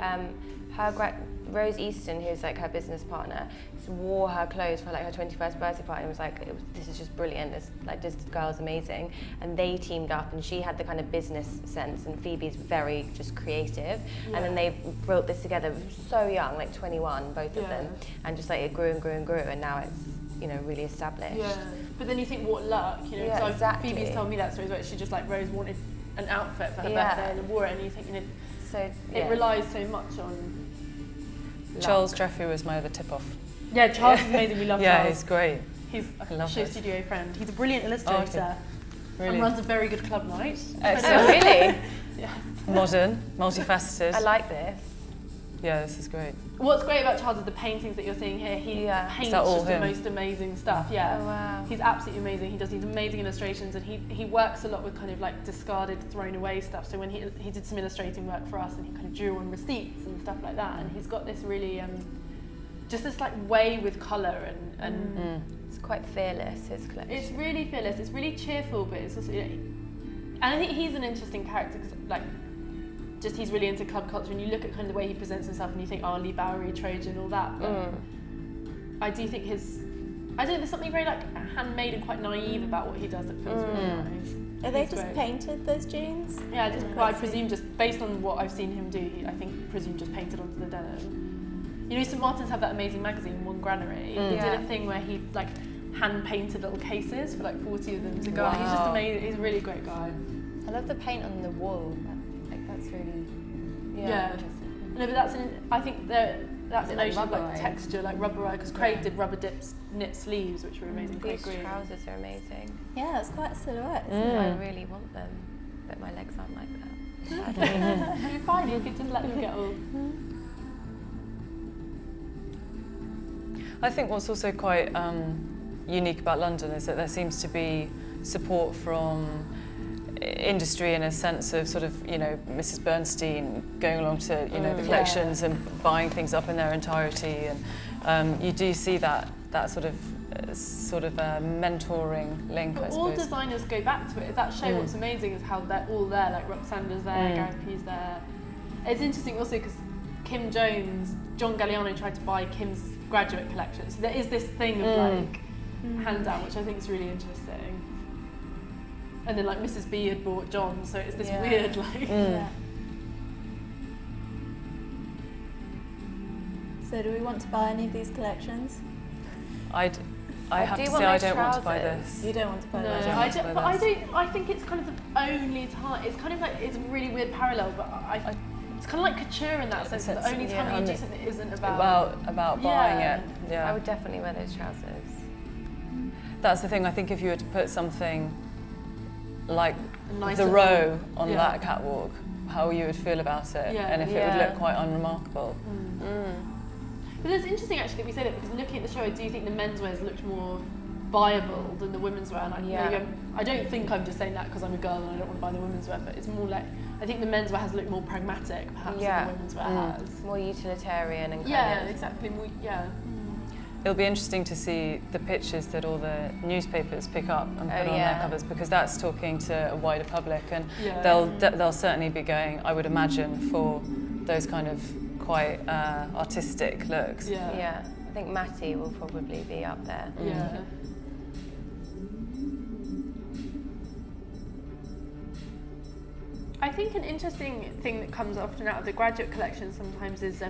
Rose Easton, who's like her business partner, wore her clothes for like her 21st birthday party and was like, this is just brilliant, this girl's amazing. And they teamed up, and she had the kind of business sense and Phoebe's very just creative. Yeah. And then they wrote this together so young, like 21, both of them. And just like it grew and grew and grew, and now it's, really established. Yeah. But then you think, what luck, Yeah, exactly. Phoebe's told me that story where she just like, Rose wanted an outfit for her birthday and wore it, and you think, it relies so much on luck. Charles Jeffrey was my other tip-off. Yeah, Charles is amazing, we love Charles. Yeah, he's great. He's a show studio friend. He's a brilliant illustrator Really? and runs a very good club night. Excellent. Really? Yes. Modern, multifaceted. I like this. Yeah, this is great. What's great about Charles is the paintings that you're seeing here. He paints just the most amazing stuff. Yeah. Oh, wow. He's absolutely amazing. He does these amazing illustrations, and he works a lot with kind of like discarded, thrown away stuff. So when he did some illustrating work for us, and he kind of drew on receipts and stuff like that, and he's got this really just this like way with colour and It's quite fearless, his collection. it's really fearless. It's really cheerful, but it's also, and I think he's an interesting character because like, just he's really into club culture, and you look at kind of the way he presents himself and you think Lee Bowery, Trojan, all that, but I do think there's something very like handmade and quite naive about what he does that feels really nice. Are they just painted, those jeans? Yeah, I presume just based on what I've seen him do, I presume just painted onto the denim. St Martin's have that amazing magazine, One Granary. He did a thing where he like hand painted little cases for like 40 of them to go. Wow. He's just amazing. He's a really great guy. I love the paint on the wall. That's really No, but I think that's an notion of like rubberized? texture, like rubberized, because Craig did rubber dips knit sleeves, which were amazing. These Craig Green. trousers are amazing. Yeah, it's quite a silhouette, isn't it? I really want them, but my legs aren't like that. You're fine, you could just let them get all. I think what's also quite unique about London is that there seems to be support from industry in a sense of sort of, Mrs. Bernstein going along to, the collections and buying things up in their entirety, and you do see that sort of mentoring link, But I suppose. all designers go back to it. That show, what's amazing is how they're all there, like Roxander's there, Gareth P's there. It's interesting also because Kim Jones, John Galliano tried to buy Kim's graduate collection. So there is this thing of like handout, which I think is really interesting. And then like Mrs. B had bought John, so it's this weird like... So do we want to buy any of these collections? I have to say I don't want to buy this. You don't want to buy those? No, I think it's kind of the only time. It's kind of like, it's a really weird parallel, but It's kind of like couture in that sense. The only time you do something that isn't about buying it. Yeah. I would definitely wear those trousers. That's the thing. I think if you were to put something like Nice the and row on yeah. that catwalk, how you would feel about it, Yeah. and if it would look quite unremarkable. But it's interesting actually that we say that, because looking at the show, I do think the menswear looked more viable than the womenswear, and I don't think I'm just saying that because I'm a girl and I don't want to buy the womenswear, but it's more like I think the menswear has looked more pragmatic perhaps than the womenswear has. More utilitarian and kind of exactly. It'll be interesting to see the pictures that all the newspapers pick up and put on their covers, because that's talking to a wider public, and they'll certainly be going, I would imagine, for those kind of quite artistic looks. Yeah, I think Matty will probably be up there. Yeah. I think an interesting thing that comes often out of the graduate collection sometimes is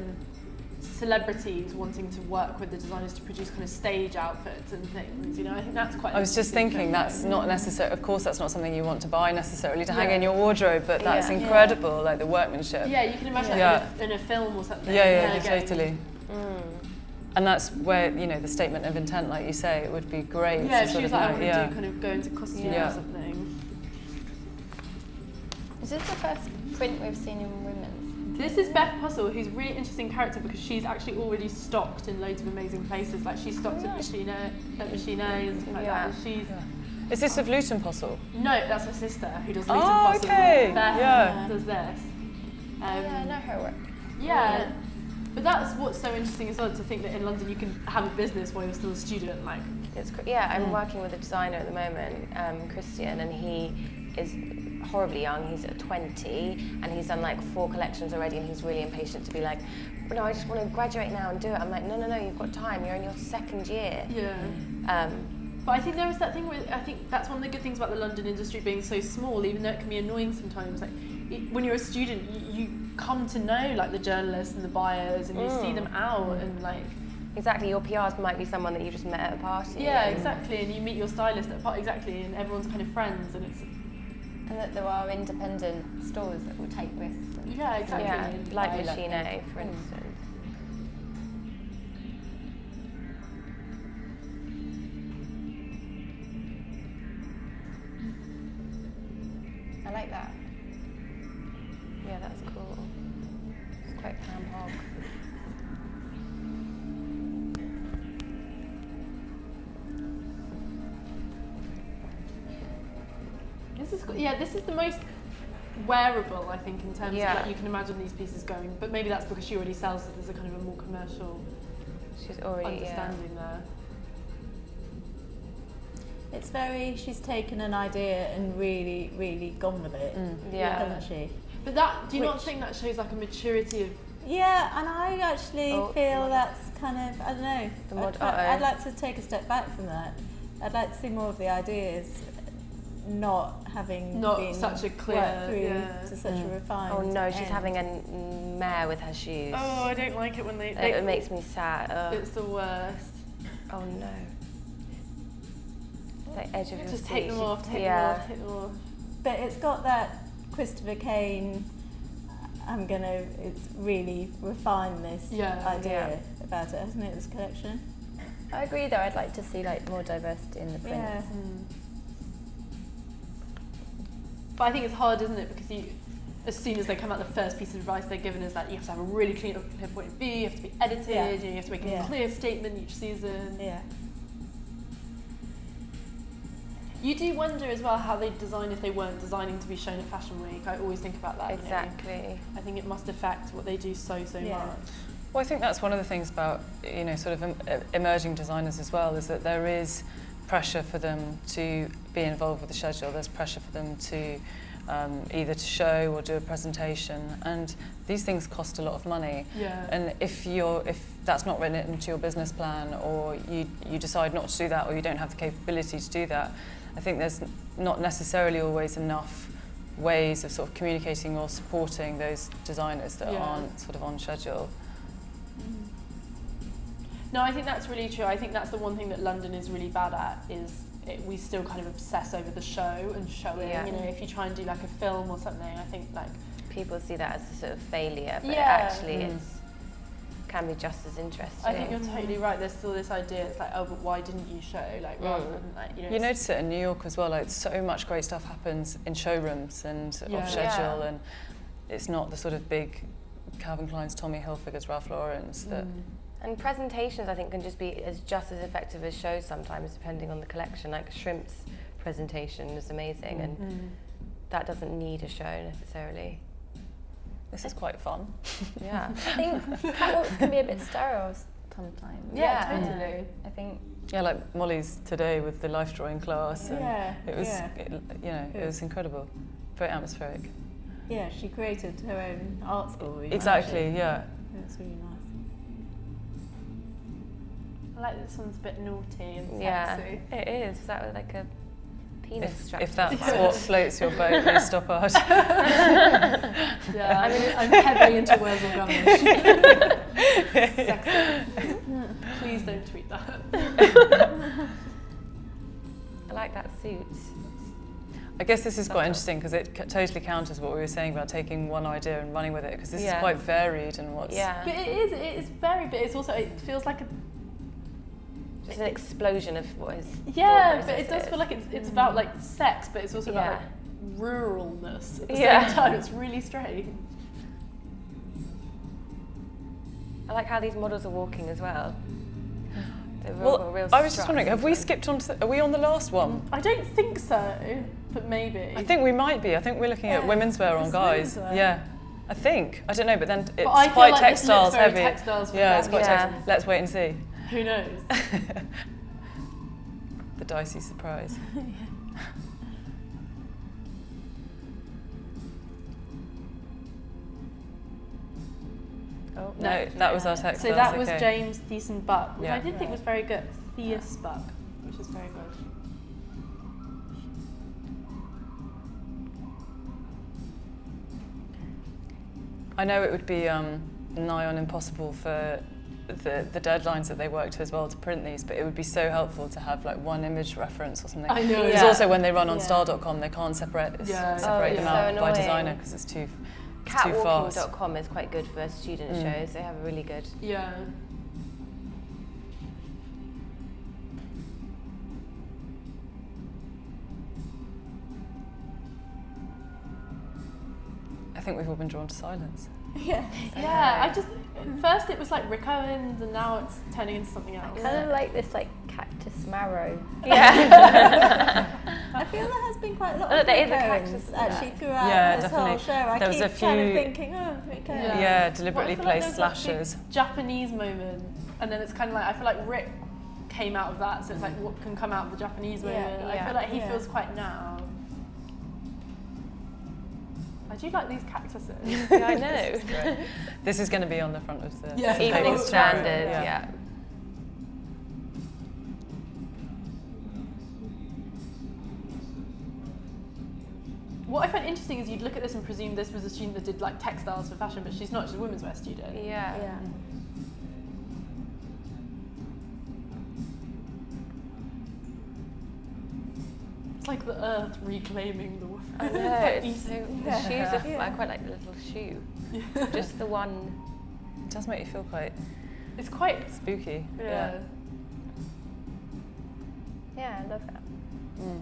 celebrities wanting to work with the designers to produce kind of stage outfits and things. You know, I think that's quite. I was just thinking that's not necessary. Of course, that's not something you want to buy necessarily to hang in your wardrobe, but that's incredible, like the workmanship. Yeah, you can imagine that in a film or something. Yeah, totally. And that's where, you know, the statement of intent, like you say, it would be great. Yeah, to if sort she was of like, know, I want to do kind of go into costume or something. Is this the first print we've seen in women's? This is Beth Puzzle, who's a really interesting character because she's actually already stocked in loads of amazing places. Like she's stocked at Machine and stuff like that. And she's. Is this of Luton Postle? No, that's her sister who does Luton Postle. Okay. Beth does this. Yeah, I know her work. Yeah. But that's what's so interesting as well, to think that in London you can have a business while you're still a student. Like, I'm working with a designer at the moment, Christian, and he is horribly young. He's at 20 and he's done like 4 collections already, and he's really impatient to be like, well, no, I just want to graduate now and do it. I'm like, no, you've got time. You're in your 2nd year. Yeah. But I think there is that thing where I think that's one of the good things about the London industry being so small, even though it can be annoying sometimes. Like when you're a student, you come to know like the journalists and the buyers, and you see them out and like. Exactly, your PRs might be someone that you just met at a party. Yeah, exactly, and you meet your stylist at a party, exactly, and everyone's kind of friends, and it's. And that there are independent stores that will take risks. Yeah, exactly. Yeah, like Machine A, for instance. I like that. Yeah, that's cool. It's quite Pam Hog. This is the most wearable, I think, in terms of like you can imagine these pieces going. But maybe that's because she already sells it. There's a kind of a more commercial. She's already understanding there. It's very. She's taken an idea and really, really gone with it. Hasn't she? But that, do you not think that shows like a maturity of? Yeah, and I actually feel that's kind of, I don't know. I'd like to take a step back from that. I'd like to see more of the ideas. Not having been such a clear worked through to such a refined. Oh no, she's end. having a mare with her shoes. Oh, I don't like it when they it makes me sad. Ugh. It's the worst. Oh no. It's like edge of your Just seat. take them off, take them off. But it's got that Christopher Kane. It's really refined this idea about it, hasn't it? This collection. I agree, though. I'd like to see like more diversity in the prints. Yeah. But I think it's hard, isn't it? Because as soon as they come out, the first piece of advice they're given is that you have to have a really clear point of view, you have to be edited, you have to make a clear statement each season. Yeah. You do wonder as well how they'd design if they weren't designing to be shown at Fashion Week. I always think about that. Exactly. You know? I think it must affect what they do so much. Well, I think that's one of the things about, you know, sort of emerging designers as well, is that there is pressure for them to be involved with the schedule. There's pressure for them to either to show or do a presentation, and these things cost a lot of money. Yeah. And if that's not written into your business plan, or you decide not to do that, or you don't have the capability to do that, I think there's not necessarily always enough ways of sort of communicating or supporting those designers that aren't sort of on schedule. No, I think that's really true. I think that's the one thing that London is really bad at, is we still kind of obsess over the show and showing. You know, if you try and do like a film or something, I think like people see that as a sort of failure, but Yeah. actually it's can be just as interesting. I think you're totally right. There's still this idea. It's like, oh, but why didn't you show? Like, rather than like, You notice it in New York as well. Like, so much great stuff happens in showrooms and off schedule, Yeah. and it's not the sort of big Calvin Klein's, Tommy Hilfigers, Ralph Lauren's that. And presentations, I think, can just be just as effective as shows sometimes, depending on the collection. Like Shrimp's presentation is amazing, and that doesn't need a show necessarily. This is quite fun. Yeah. I think catwalks can be a bit sterile sometimes. Yeah, totally. I think. Yeah, like Molly's today with the life drawing class, and it was, it was incredible, very atmospheric. Yeah, she created her own art school. Exactly, yeah. It's really nice. I like this one's a bit naughty and sexy. Yeah, it is. Is that like a penis strap? If that's what floats your boat, Louise Stoppard. Yeah, I mean, I'm heavily into Wurzel Gummidge. Sexy. Please don't tweet that. I like that suit. I guess this is quite interesting because it totally counters what we were saying about taking one idea and running with it, because this is quite varied and what's... Yeah. But it is very, but it's also, it feels like a... Just an explosion of what is... Yeah, but it does feel like it's about like sex, but it's also about like ruralness at the same time. It's really strange. I like how these models are walking as well. Well, I was just wondering, have we skipped on to... Are we on the last one? I don't think so, but maybe. I think we might be. I think we're looking at Womenswear on guys. Womenswear. Yeah. I think. I don't know, but then it's I feel quite like this textiles looks very heavy. textiles Yeah, it's heavy. quite textiles. Let's wait and see. Who knows? The dicey surprise. Oh, No, that was our textiles. So that was okay. James Thiessen Buck, which Yeah. I did think was very good. Theus Buck, which is very good. I know it would be nigh on impossible for the deadlines that they work to as well to print these, but it would be so helpful to have like one image reference or something. I know. Because also when they run on star.com, they can't separate them Oh, out so by annoying. designer because it's too fast. Catwalking.com is quite good for student shows. They have a really good... Yeah. I think we've all been drawn to silence. Yeah. Yeah, I just, first it was like Rick Owens and now it's turning into something else. Kind of like this like cactus marrow. Yeah. I feel there has been quite a lot Oh, of there is a recurrence cactus in actually that. throughout Yeah, this definitely. whole show. I There was keep a kind of few- thinking, oh, recurrence. Yeah, deliberately Well, I feel placed like there's slashes. that big Japanese moment, and then it's kind of like, I feel like Rick came out of that, so it's like what can come out of the Japanese Yeah, moment. I yeah, feel like he yeah. feels quite now. I do like these cactuses. Yeah, I know. This is going to be on the front of the Yeah. the Evening paper. Standard, Yeah. yeah. What I find interesting is you'd look at this and presume this was a student that did like textiles for fashion, but she's not, she's a Womenswear student. Yeah. Yeah. It's like the earth reclaiming the woman. I know, it's so, the Yeah. shoes are, Yeah. I quite like the little shoe. Just the one. It does make you feel quite It's quite, spooky. yeah. Yeah, I love that. Mm.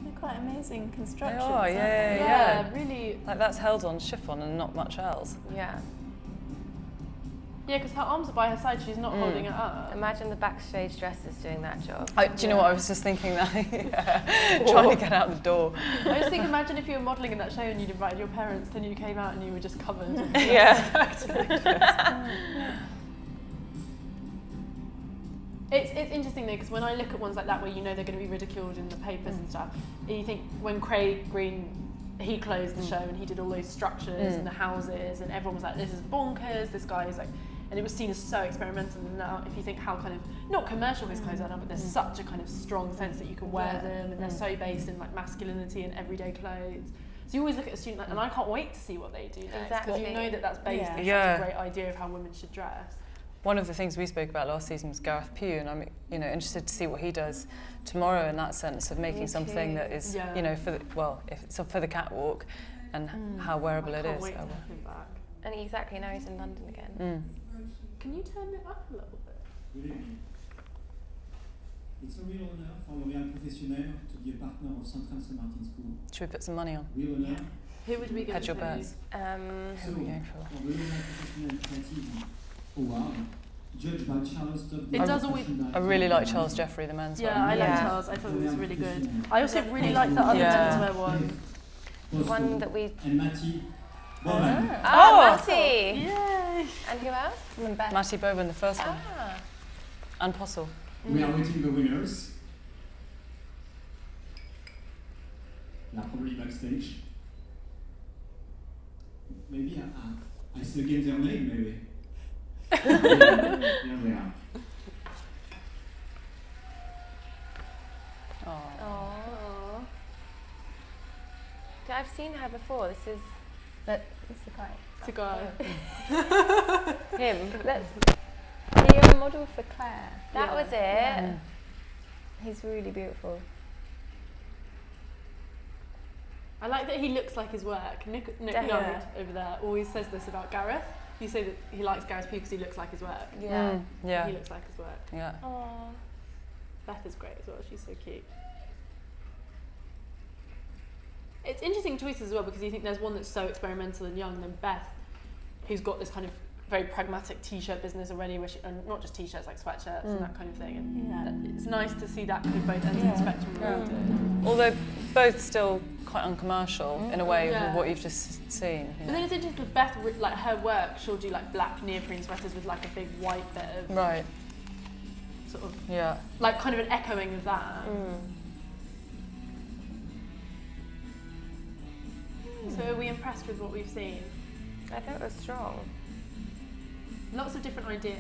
They're quite amazing constructions. They are, aren't yeah, they? Yeah, really. Like that's held on chiffon and not much else. Yeah. Yeah, because her arms are by her side, she's not holding it up. Imagine the backstage dresses doing that job. Do you know what I was just thinking that? Yeah. Trying to get out the door. I just think, imagine if you were modelling in that show and you'd invited your parents, then you came out and you were just covered. Yeah. It's interesting though, because when I look at ones like that where you know they're going to be ridiculed in the papers and stuff, and you think when Craig Green, he closed the show and he did all those structures and the houses, and everyone was like, this is bonkers, this guy is like, and it was seen as so experimental. And now if you think how kind of, not commercial his clothes are now, but there's such a kind of strong sense that you can wear them, and they're so based in like masculinity and everyday clothes. So you always look at a student, and I can't wait to see what they do next, because you know that that's based on such a great idea of how women should dress. One of the things we spoke about last season was Gareth Pugh, and I'm interested to see what he does tomorrow in that sense of making something that is if it's for the catwalk and how wearable it is. I can't wait to have him back. And exactly, now he's in London again. Can you turn it up a little bit? Good evening. It's a real honor for L'Oréal Professionnel to be a partner of Central St. Martin School. Should we put some money on? Real honor. Who would we go Hedge your to? bets. So, for the L'Oréal Professionnel Creative Award, judged by Charles Stoppard. It does always. I really like Charles Jeffrey, the Menswear. Yeah, I like Charles. I thought it was really good. I also really like the other Menswear one. The one that we... And Matty Bowen. Matty! Yay! And who else? Matty Bowen, the first one. And Postle. We are waiting the winners. They're probably backstage. Maybe I still get their name, maybe. There they are. Oh. I've seen her before. This is It's a guy. It's a guy. him. You're a model for Claire. That was it. Yeah. He's really beautiful. I like that he looks like his work. Nick Young over there always says this about Gareth. You say that he likes Gareth Pugh because he looks like his work. Yeah. Yeah. He looks like his work. Yeah. Aww. Beth is great as well. She's so cute. It's interesting choices as well, because you think there's one that's so experimental and young, than Beth, who's got this kind of very pragmatic t-shirt business already, and not just t-shirts, like sweatshirts and that kind of thing. And it's nice to see that kind of both ends of the spectrum. Although both still quite uncommercial in a way with what you've just seen. But then it's interesting with Beth, like her work, she'll do like black neoprene sweaters with like a big white bit of sort of like kind of an echoing of that. So are we impressed with what we've seen? I thought it was strong. Lots of different ideas.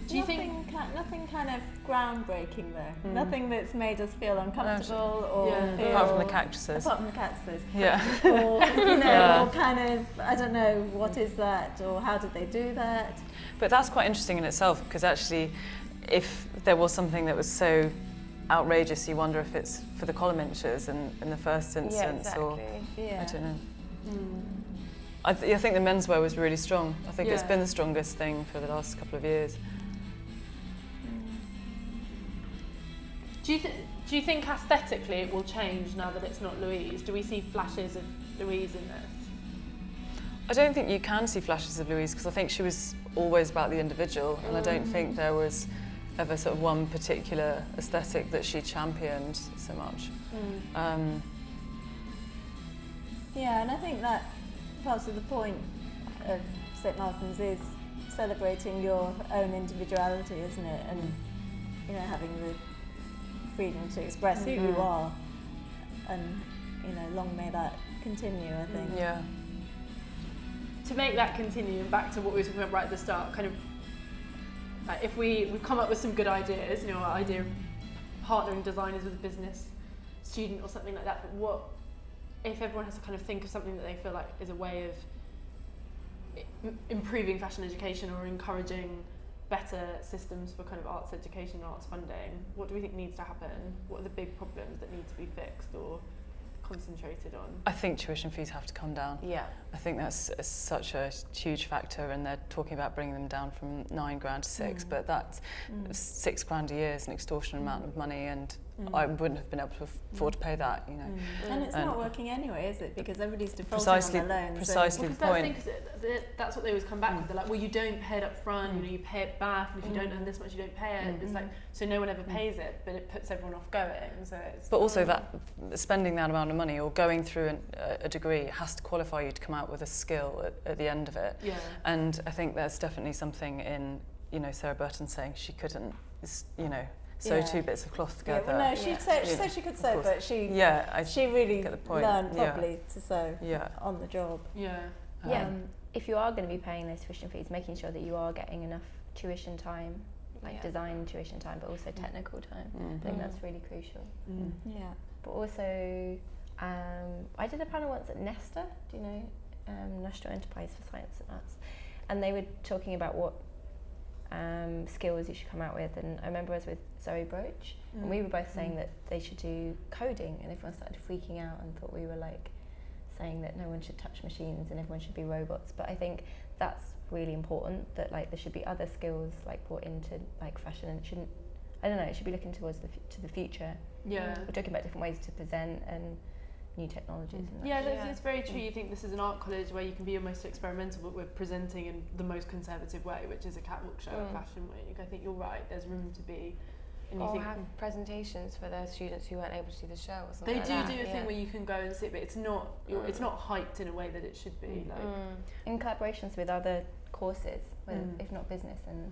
Do you think nothing kind of groundbreaking though? Nothing that's made us feel uncomfortable or feel, apart from the cactuses. Apart from the cactuses. Yeah. Or or kind of, I don't know, what is that, or how did they do that? But that's quite interesting in itself, because actually, if there was something that was so outrageous, you wonder if it's for the column inches in the first instance, or I don't know. I think the menswear was really strong. I think it's been the strongest thing for the last couple of years. Do you think aesthetically it will change now that it's not Louise? Do we see flashes of Louise in this? I don't think you can see flashes of Louise, because I think she was always about the individual, and I don't think there was ever sort of one particular aesthetic that she championed so much. Yeah, and I think that part of the point of St. Martin's is celebrating your own individuality, isn't it? And having the freedom to express who you are, and long may that continue, I think. Yeah. To make that continue, and back to what we were talking about right at the start, kind of like if we've come up with some good ideas, our idea of partnering designers with a business student or something like that, but what if everyone has to kind of think of something that they feel like is a way of improving fashion education or encouraging better systems for kind of arts education and arts funding? What do we think needs to happen? What are the big problems that need to be fixed or concentrated on? I think tuition fees have to come down. Yeah. I think that's such a huge factor, and they're talking about bringing them down from £9,000 to 6, but that's £6,000 a year is an extortionate amount of money, and I wouldn't have been able to afford to pay that, And it's not working anyway, is it? Because everybody's defaulting on their loans. Precisely the point. That's what they always come back with. They're like, well, you don't pay it up front, you pay it back, and if you don't earn this much, you don't pay it. It's like, so no one ever pays it, but it puts everyone off going. So it's but also that spending that amount of money or going through a degree has to qualify you to come out with a skill at the end of it. Yeah. And I think there's definitely something in, Sarah Burton saying she couldn't, sew two bits of cloth together. Yeah, well, no, she said she could sew, but she really learned properly to sew on the job. Yeah. If you are going to be paying those tuition fees, making sure that you are getting enough tuition time, like design tuition time, but also technical time. I think that's really crucial. Yeah. but also I did a panel once at Nesta, do you know, National Enterprise for Science and Arts, and they were talking about what skills you should come out with, and I remember I was with Zoe Broach, and we were both saying that they should do coding, and everyone started freaking out and thought we were like saying that no one should touch machines and everyone should be robots. But I think that's really important, that like there should be other skills like brought into like fashion, and it shouldn't, I don't know, it should be looking towards to the future. Yeah. We're talking about different ways to present and new technologies and that. Yeah, it's very true. You think this is an art college where you can be almost experimental, but we're presenting in the most conservative way, which is a catwalk show at Fashion Week. I think you're right, there's room to be. And you or think have presentations for the students who weren't able to see the show or something they like do that. do a thing where you can go and sit, but it's not it's not hyped in a way that it should be. Like in collaborations with other courses, if not business and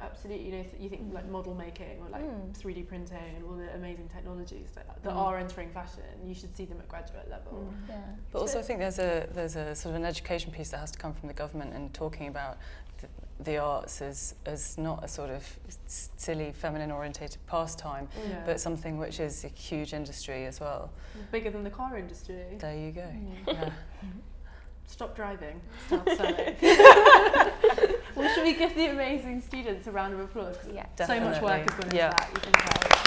absolutely. You know, you think like model making or like 3D printing and all the amazing technologies that are entering fashion. You should see them at graduate level. Yeah. But also I think there's a sort of an education piece that has to come from the government in talking about the arts as not a sort of silly feminine orientated pastime, but something which is a huge industry as well. Bigger than the car industry. There you go. Yeah. Stop driving, start selling. Well, should we give the amazing students a round of applause? Yeah, so much work has gone into Yeah. that, you can tell.